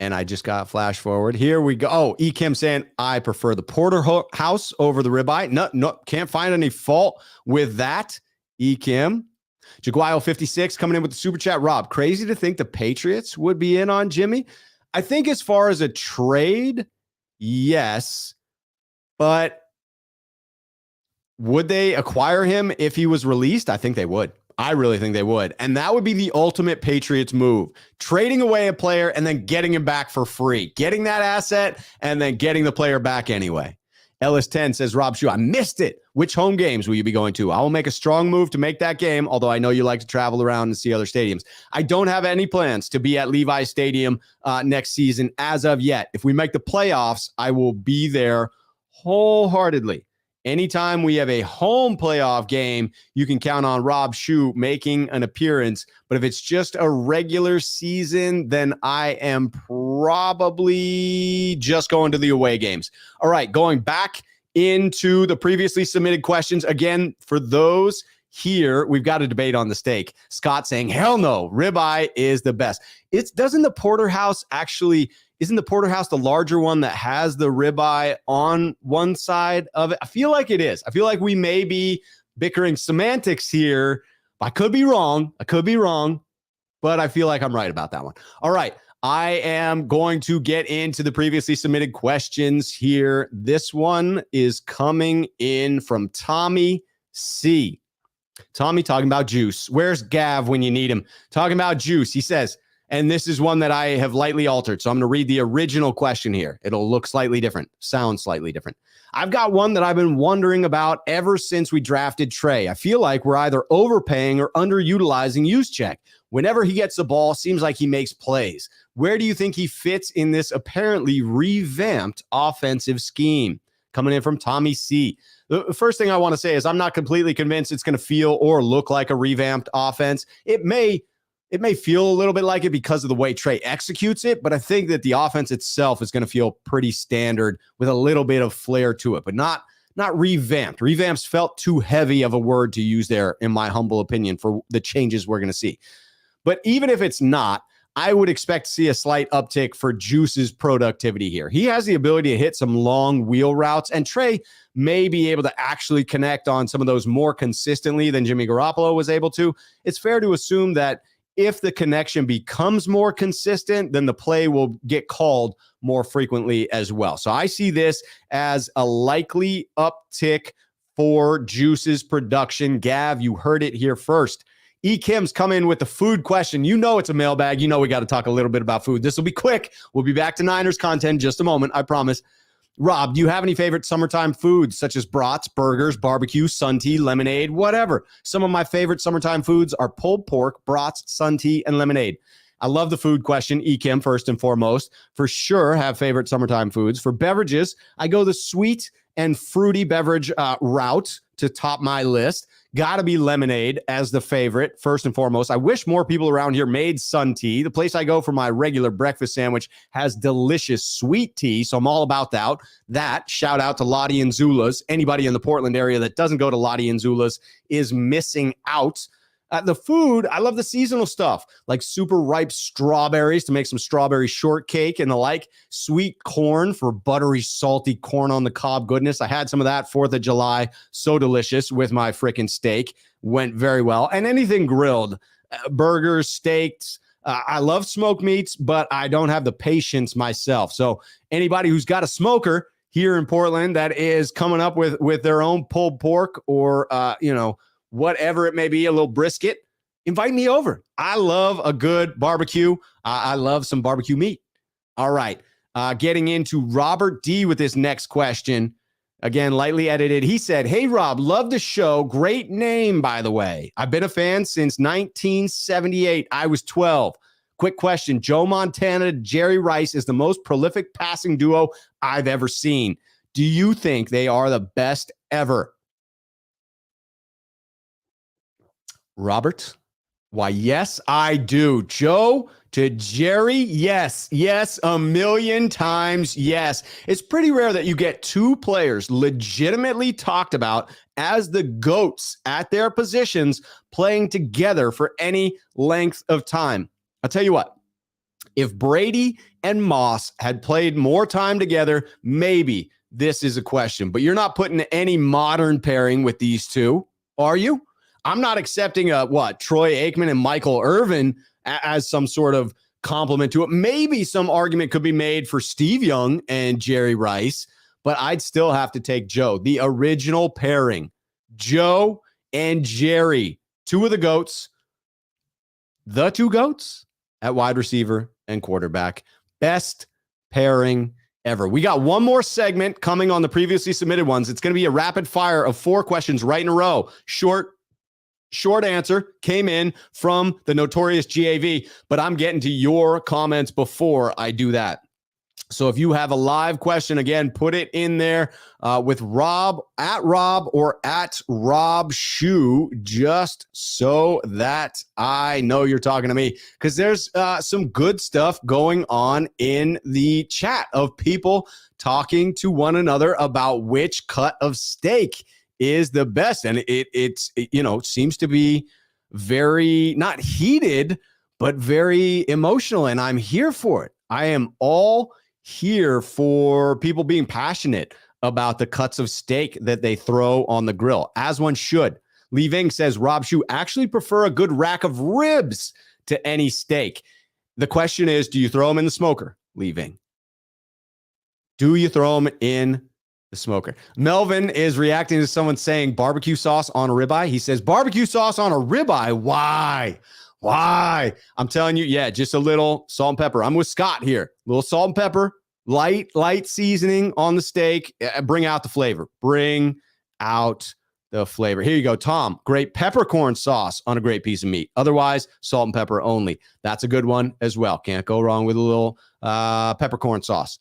And I just got flash forward. Here we go. Oh, E. Kim saying, I prefer the porterhouse over the ribeye. No, can't find any fault with that. E. Kim. Jaguayo 56 coming in with the super chat. Rob, crazy to think the Patriots would be in on Jimmy. I think as far as a trade, yes. But would they acquire him if he was released? I think they would. I really think they would. And that would be the ultimate Patriots move. Trading away a player and then getting him back for free. Getting that asset and then getting the player back anyway. Ellis10 says, Rob Schuh, I missed it. Which home games will you be going to? I will make a strong move to make that game, although I know you like to travel around and see other stadiums. I don't have any plans to be at Levi Stadium next season as of yet. If we make the playoffs, I will be there wholeheartedly. Anytime we have a home playoff game, you can count on Rob Schuh making an appearance. But if it's just a regular season, then I am probably just going to the away games. All right, going back into the previously submitted questions. Again, for those here, we've got a debate on the steak. Scott saying, hell no, ribeye is the best. Isn't the porterhouse the larger one that has the ribeye on one side of it? I feel like it is. I feel like we may be bickering semantics here. I could be wrong, but I feel like I'm right about that one. All right. I am going to get into the previously submitted questions here. This one is coming in from Tommy C. Tommy talking about juice. Where's Gav when you need him? Talking about juice. He says, and this is one that I have lightly altered. So I'm going to read the original question here. It'll look slightly different, sound slightly different. I've got one that I've been wondering about ever since we drafted Trey. I feel like we're either overpaying or underutilizing Juszczyk. Whenever he gets the ball, seems like he makes plays. Where do you think he fits in this apparently revamped offensive scheme? Coming in from Tommy C. The first thing I want to say is I'm not completely convinced it's going to feel or look like a revamped offense. It may feel a little bit like it because of the way Trey executes it, but I think that the offense itself is going to feel pretty standard with a little bit of flair to it, but not revamped. Revamps felt too heavy of a word to use there, in my humble opinion, for the changes we're going to see. But even if it's not, I would expect to see a slight uptick for Juice's productivity here. He has the ability to hit some long wheel routes, and Trey may be able to actually connect on some of those more consistently than Jimmy Garoppolo was able to. It's fair to assume that if the connection becomes more consistent, then the play will get called more frequently as well. So I see this as a likely uptick for Juice's production. Gav, you heard it here first. E. Kim's come in with the food question. You know it's a mailbag. You know we got to talk a little bit about food. This will be quick. We'll be back to Niners content in just a moment, I promise. Rob, do you have any favorite summertime foods such as brats, burgers, barbecue, sun tea, lemonade, whatever? Some of my favorite summertime foods are pulled pork, brats, sun tea, and lemonade. I love the food question. Ekim, first and foremost. For sure, have favorite summertime foods. For beverages, I go the sweet and fruity beverage route to top my list. Gotta be lemonade as the favorite, first and foremost. I wish more people around here made sun tea. The place I go for my regular breakfast sandwich has delicious sweet tea, so I'm all about that. Shout out to Lottie and Zula's. Anybody in the Portland area that doesn't go to Lottie and Zula's is missing out. The food, I love the seasonal stuff, like super ripe strawberries to make some strawberry shortcake and the like. Sweet corn for buttery, salty corn on the cob goodness. I had some of that 4th of July. So delicious with my freaking steak. Went very well. And anything grilled, burgers, steaks. I love smoked meats, but I don't have the patience myself. So anybody who's got a smoker here in Portland that is coming up with their own pulled pork or, whatever it may be, a little brisket, invite me over. I love a good barbecue. I love some barbecue meat. All right. Getting into Robert D with this next question. Again, lightly edited. He said, "Hey, Rob, love the show. Great name, by the way. I've been a fan since 1978. I was 12. Quick question. Joe Montana, Jerry Rice is the most prolific passing duo I've ever seen. Do you think they are the best ever?" Robert? Why, yes, I do. Joe to Jerry? Yes, a million times yes. It's pretty rare that you get two players legitimately talked about as the GOATs at their positions playing together for any length of time. I'll tell you what, if Brady and Moss had played more time together, maybe this is a question. But you're not putting any modern pairing with these two, are you? I'm not accepting Troy Aikman and Michael Irvin as some sort of compliment to it. Maybe some argument could be made for Steve Young and Jerry Rice, but I'd still have to take Joe. The original pairing, Joe and Jerry, two of the GOATs, the two GOATs at wide receiver and quarterback. Best pairing ever. We got one more segment coming on the previously submitted ones. It's going to be a rapid fire of 4 questions right in a row. Short answer came in from the notorious GAV, but I'm getting to your comments before I do that. So if you have a live question, again, put it in there with Rob or at Rob Schuh, just so that I know you're talking to me, because there's some good stuff going on in the chat of people talking to one another about which cut of steak is the best. And it seems to be very, not heated, but very emotional. And I'm here for it. I am all here for people being passionate about the cuts of steak that they throw on the grill, as one should. Lee Ving says, Rob Schuh, actually prefer a good rack of ribs to any steak. The question is, do you throw them in the smoker, Lee Ving? Do you throw them in the smoker? Melvin is reacting to someone saying barbecue sauce on a ribeye. He says, barbecue sauce on a ribeye? Why? I'm telling you, yeah, just a little salt and pepper. I'm with Scott here. A little salt and pepper, light seasoning on the steak. Bring out the flavor. Here you go, Tom. Great peppercorn sauce on a great piece of meat. Otherwise, salt and pepper only. That's a good one as well. Can't go wrong with a little peppercorn sauce.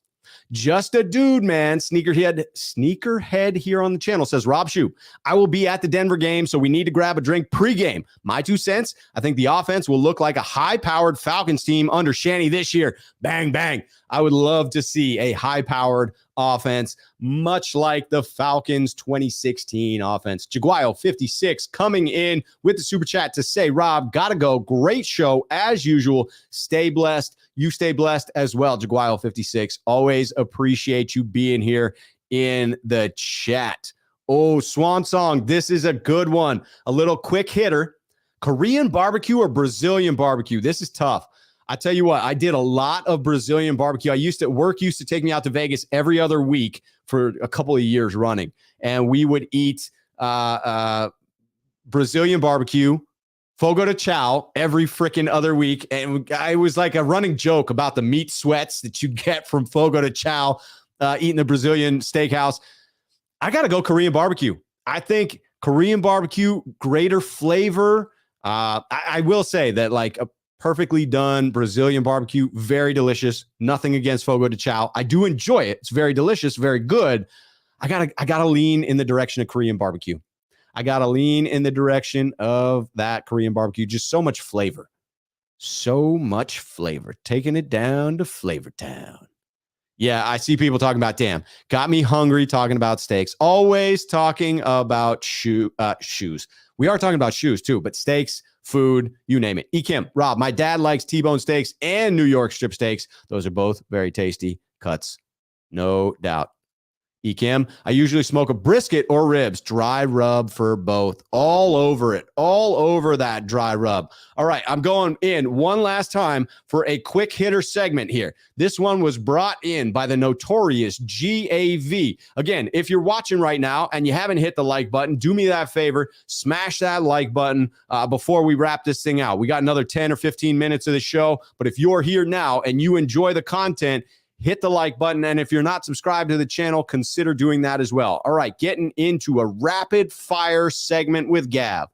Just a dude, man. Sneakerhead here on the channel says, Rob Schuh, I will be at the Denver game, so we need to grab a drink pregame. My 2 cents, I think the offense will look like a high-powered Falcons team under Shanny this year. Bang, bang. I would love to see a high-powered offense, much like the Falcons 2016 offense. Jaguayo56 coming in with the super chat to say, Rob, gotta go. Great show as usual. Stay blessed. You stay blessed as well, Jaguayo56. Always appreciate you being here in the chat. Oh, Swan Song. This is a good one. A little quick hitter. Korean barbecue or Brazilian barbecue? This is tough. I tell you what, I did a lot of Brazilian barbecue. Work used to take me out to Vegas every other week for a couple of years running. And we would eat Brazilian barbecue, fogo de chao every freaking other week. And it was like a running joke about the meat sweats that you get from fogo de chao, eating the Brazilian steakhouse. I got to go Korean barbecue. I think Korean barbecue, greater flavor. I will say that like a perfectly done Brazilian barbecue, very delicious. Nothing against fogo de chao. I do enjoy it. It's very delicious, very good. I gotta lean in the direction of Korean barbecue. I gotta lean in the direction of that Korean barbecue. Just so much flavor. So much flavor. Taking it down to Flavor Town. Yeah, I see people talking about, damn, got me hungry talking about steaks. Always talking about shoes. We are talking about shoes too, but steaks, food, you name it. Kim, Rob, my dad likes T-bone steaks and New York strip steaks. Those are both very tasty cuts, no doubt. Kim, I usually smoke a brisket or ribs, dry rub for both. All over it, all over that dry rub. All right, I'm going in one last time for a quick hitter segment here. This one was brought in by the notorious GAV. Again, if you're watching right now and you haven't hit the like button, do me that favor, smash that like button before we wrap this thing out. We got another 10 or 15 minutes of the show, but if you're here now and you enjoy the content, hit the like button. And if you're not subscribed to the channel, consider doing that as well. All right, getting into a rapid fire segment with Gav.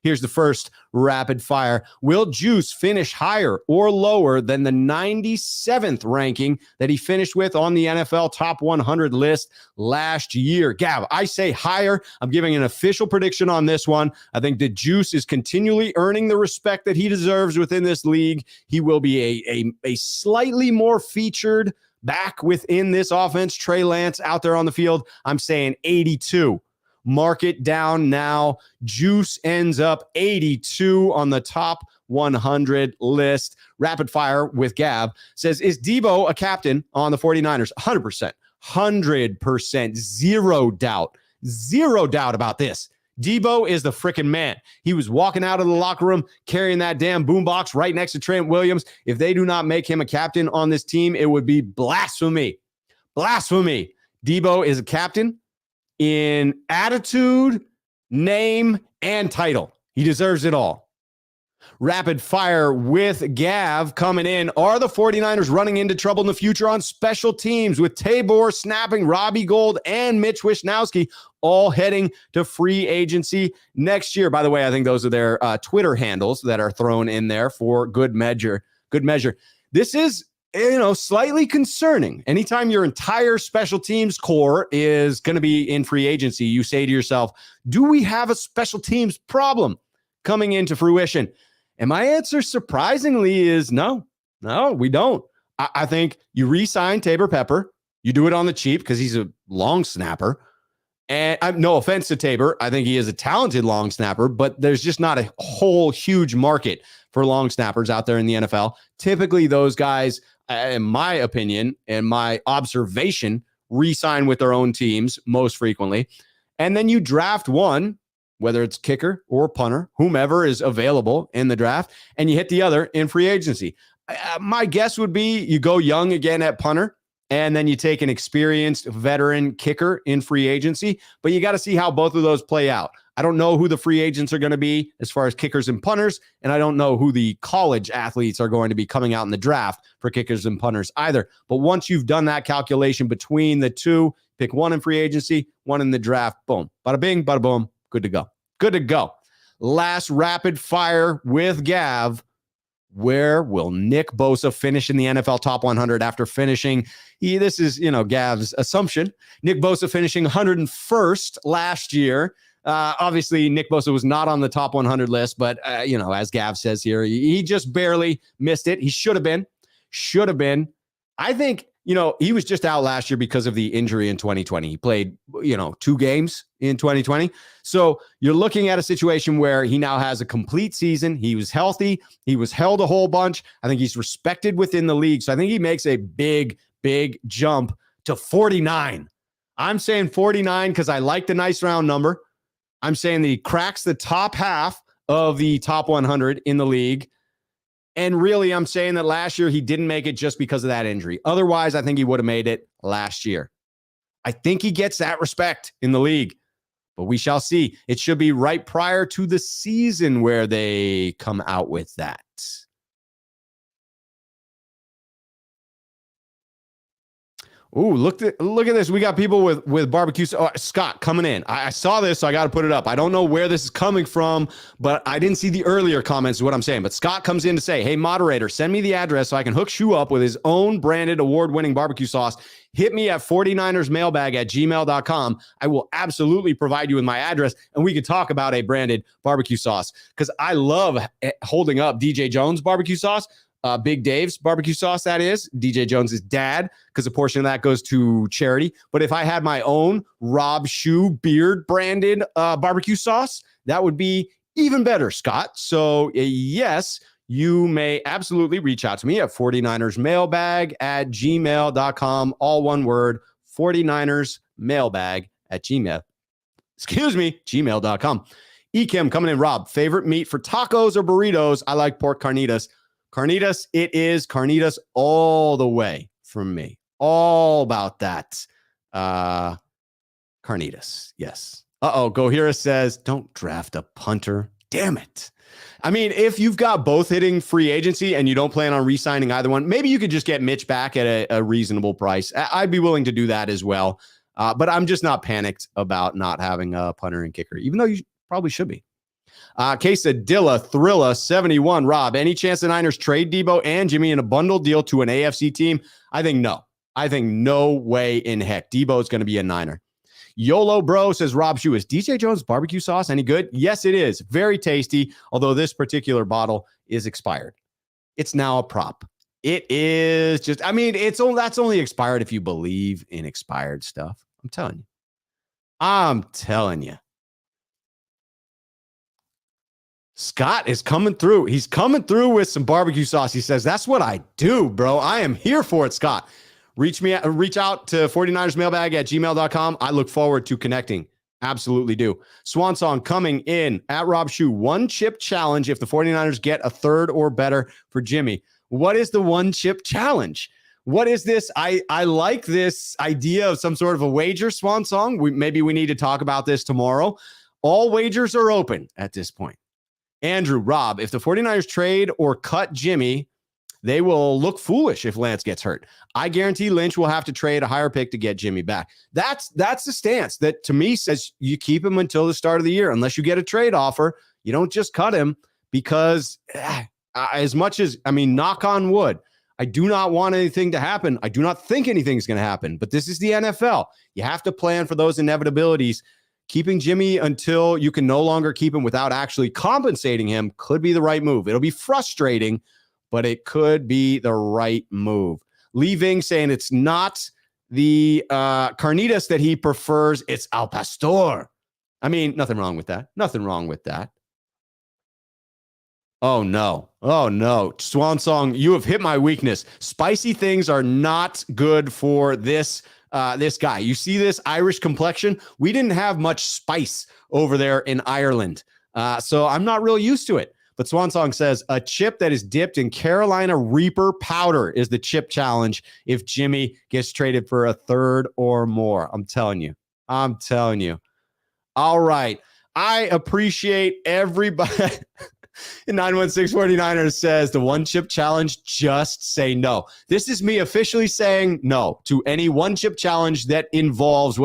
Here's the first rapid fire. Will Juice finish higher or lower than the 97th ranking that he finished with on the NFL Top 100 list last year? Gav, I say higher. I'm giving an official prediction on this one. I think the Juice is continually earning the respect that he deserves within this league. He will be a slightly more featured back within this offense. Trey Lance out there on the field. I'm saying 82. Mark it down now. Juice ends up 82 on the top 100 list. Rapid fire with Gav says, is Devo a captain on the 49ers? 100%. 100%. Zero doubt about this. Devo is the freaking man. He was walking out of the locker room carrying that damn boombox right next to Trent Williams. If they do not make him a captain on this team, it would be blasphemy. Blasphemy. Devo is a captain in attitude, name, and title. He deserves it all. Rapid fire with Gav coming in. Are the 49ers running into trouble in the future on special teams with Tabor snapping, Robbie Gould, and Mitch Wishnowsky all heading to free agency next year? By the way, I think those are their Twitter handles that are thrown in there for good measure. Good measure. This is, slightly concerning. Anytime your entire special teams core is going to be in free agency, you say to yourself, do we have a special teams problem coming into fruition? And my answer, surprisingly, is no, we don't. I think you re-sign Tabor Pepper. You do it on the cheap because he's a long snapper. And no offense to Tabor. I think he is a talented long snapper, but there's just not a whole huge market for long snappers out there in the NFL. Typically, those guys, in my opinion and my observation, re-sign with their own teams most frequently. And then you draft one, whether it's kicker or punter, whomever is available in the draft, and you hit the other in free agency. My guess would be you go young again at punter, and then you take an experienced veteran kicker in free agency. But you got to see how both of those play out. I don't know who the free agents are going to be as far as kickers and punters, and I don't know who the college athletes are going to be coming out in the draft for kickers and punters either. But once you've done that calculation between the two, pick one in free agency, one in the draft, boom. Bada bing, bada boom, good to go. Good to go. Last rapid fire with Gav. Where will Nick Bosa finish in the NFL Top 100 after finishing? This is, Gav's assumption. Nick Bosa finishing 101st last year. Obviously, Nick Bosa was not on the top 100 list, but, as Gav says here, he just barely missed it. He should have been. I think he was just out last year because of the injury in 2020. He played, 2 games in 2020. So you're looking at a situation where he now has a complete season. He was healthy. He was held a whole bunch. I think he's respected within the league. So I think he makes a big, big jump to 49. I'm saying 49 because I like the nice round number. I'm saying that he cracks the top half of the top 100 in the league. And really, I'm saying that last year he didn't make it just because of that injury. Otherwise, I think he would have made it last year. I think he gets that respect in the league, but we shall see. It should be right prior to the season where they come out with that. Ooh, look at this. We got people with barbecue. Scott coming in. I saw this, so I got to put it up. I don't know where this is coming from, but I didn't see the earlier comments is what I'm saying. But Scott comes in to say, hey, moderator, send me the address so I can hook Schuh up with his own branded award-winning barbecue sauce. Hit me at 49ersmailbag@gmail.com. I will absolutely provide you with my address, and we could talk about a branded barbecue sauce because I love holding up DJ Jones barbecue sauce. Big Dave's barbecue sauce, that is, DJ Jones's dad, because a portion of that goes to charity. But if I had my own Rob Schuh beard branded barbecue sauce, that would be even better, Scott. So yes, you may absolutely reach out to me at 49ersmailbag@gmail.com. All one word, 49ersmailbag@gmail.com. Ekim coming in. Rob, favorite meat for tacos or burritos? I like pork carnitas. Carnitas, it is carnitas all the way from me. All about that. Carnitas, yes. Gohira says, don't draft a punter. Damn it. I mean, if you've got both hitting free agency and you don't plan on re-signing either one, maybe you could just get Mitch back at a reasonable price. I'd be willing to do that as well. But I'm just not panicked about not having a punter and kicker, even though you probably should be. Quesadilla Thrilla 71. Rob, any chance the Niners trade Devo and Jimmy in a bundle deal to an AFC team? I think no. I think no way in heck. Devo is going to be a Niner. YOLO Bro says, Rob Schuh, is DJ Jones barbecue sauce any good? Yes, it is. Very tasty, although this particular bottle is expired. It's now a prop. It is just, that's only expired if you believe in expired stuff. I'm telling you. Scott is coming through. He's coming through with some barbecue sauce. He says, that's what I do, bro. I am here for it, Scott. Reach out to 49ersmailbag@gmail.com. I look forward to connecting. Absolutely do. Swan Song coming in at Rob Schuh. 1 chip challenge if the 49ers get a third or better for Jimmy. What is the 1 chip challenge? What is this? I like this idea of some sort of a wager, Swan Song. Maybe we need to talk about this tomorrow. All wagers are open at this point. Andrew, Rob, if the 49ers trade or cut Jimmy, they will look foolish if Lance gets hurt. I guarantee Lynch will have to trade a higher pick to get Jimmy back. That's the stance that, to me, says you keep him until the start of the year. Unless you get a trade offer, you don't just cut him because as much as, knock on wood, I do not want anything to happen. I do not think anything's going to happen, but this is the NFL. You have to plan for those inevitabilities. Keeping Jimmy until you can no longer keep him without actually compensating him could be the right move. It'll be frustrating, but it could be the right move. Leaving saying it's not the carnitas that he prefers. It's al pastor. Nothing wrong with that. Nothing wrong with that. Oh, no. Swan Song, you have hit my weakness. Spicy things are not good for this guy. You see this Irish complexion? We didn't have much spice over there in Ireland. So I'm not real used to it. But Swan Song says a chip that is dipped in Carolina Reaper powder is the chip challenge if Jimmy gets traded for a third or more. I'm telling you. All right. I appreciate everybody. 916 49ers says the 1 chip challenge, just say no. This is me officially saying no to any 1 chip challenge that involves,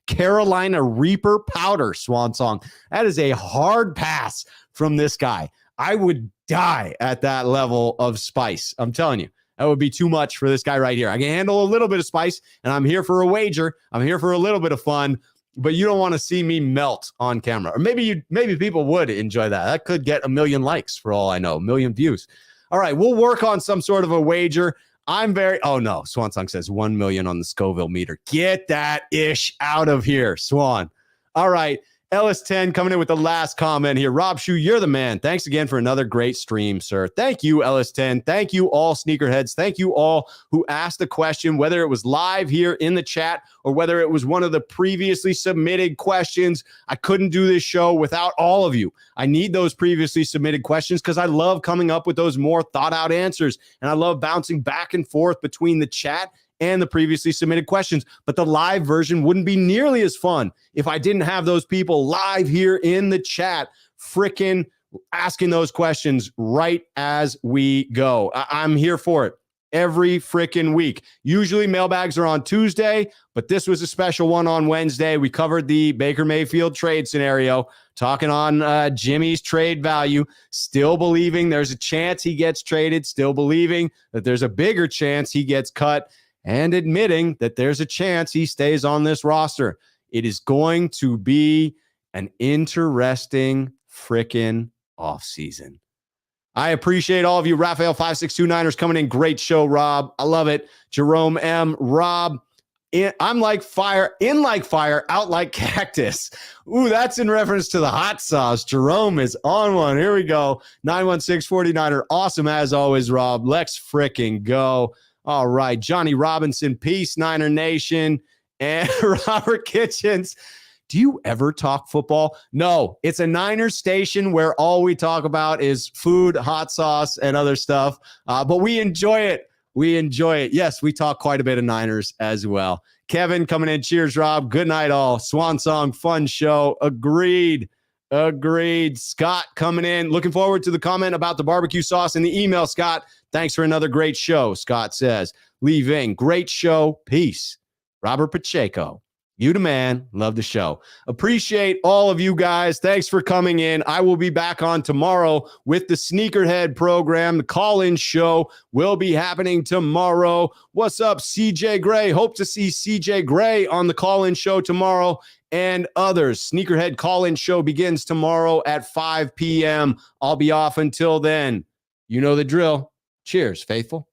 Carolina Reaper powder, Swan Song. That is a hard pass from this guy. I would die at that level of spice. I'm telling you, that would be too much for this guy right here. I can handle a little bit of spice, and I'm here for a wager. I'm here for a little bit of fun. But you don't want to see me melt on camera. Or maybe people would enjoy that. That could get 1 million likes for all I know, 1 million views. All right, we'll work on some sort of a wager. Oh no, Swan Song says 1 million on the Scoville meter. Get that ish out of here, Swan. All right. Ellis10 coming in with the last comment here. Rob Schuh, you're the man. Thanks again for another great stream, sir. Thank you, Ellis10. Thank you, all sneakerheads. Thank you all who asked the question, whether it was live here in the chat or whether it was one of the previously submitted questions. I couldn't do this show without all of you. I need those previously submitted questions because I love coming up with those more thought out answers. And I love bouncing back and forth between the chat and the previously submitted questions. But the live version wouldn't be nearly as fun if I didn't have those people live here in the chat freaking asking those questions right as we go. I'm here for it every freaking week. Usually mailbags are on Tuesday, but this was a special one on Wednesday. We covered the Baker Mayfield trade scenario, talking on Jimmy's trade value, still believing there's a chance he gets traded, still believing that there's a bigger chance he gets cut, and admitting that there's a chance he stays on this roster. It is going to be an interesting freaking offseason. I appreciate all of you. Raphael 5629ers coming in. Great show, Rob. I love it. Jerome M. Rob, I'm like fire, in like fire, out like cactus. Ooh, that's in reference to the hot sauce. Jerome is on one. Here we go. 91649er. Awesome as always, Rob. Let's freaking go. All right, Johnny Robinson, peace, Niner Nation, and Robert Kitchens. Do you ever talk football? No, it's a Niners station where all we talk about is food, hot sauce, and other stuff, but we enjoy it. We enjoy it. Yes, we talk quite a bit of Niners as well. Kevin coming in. Cheers, Rob. Good night, all. Swan Song, fun show. Agreed. Scott coming in. Looking forward to the comment about the barbecue sauce in the email, Scott. Thanks for another great show, Scott says. Leaving. Great show. Peace. Robert Pacheco. You the man. Love the show. Appreciate all of you guys. Thanks for coming in. I will be back on tomorrow with the Sneakerhead program. The call-in show will be happening tomorrow. What's up, CJ Gray? Hope to see CJ Gray on the call-in show tomorrow and others. Sneakerhead call-in show begins tomorrow at 5 p.m. I'll be off until then. You know the drill. Cheers, faithful.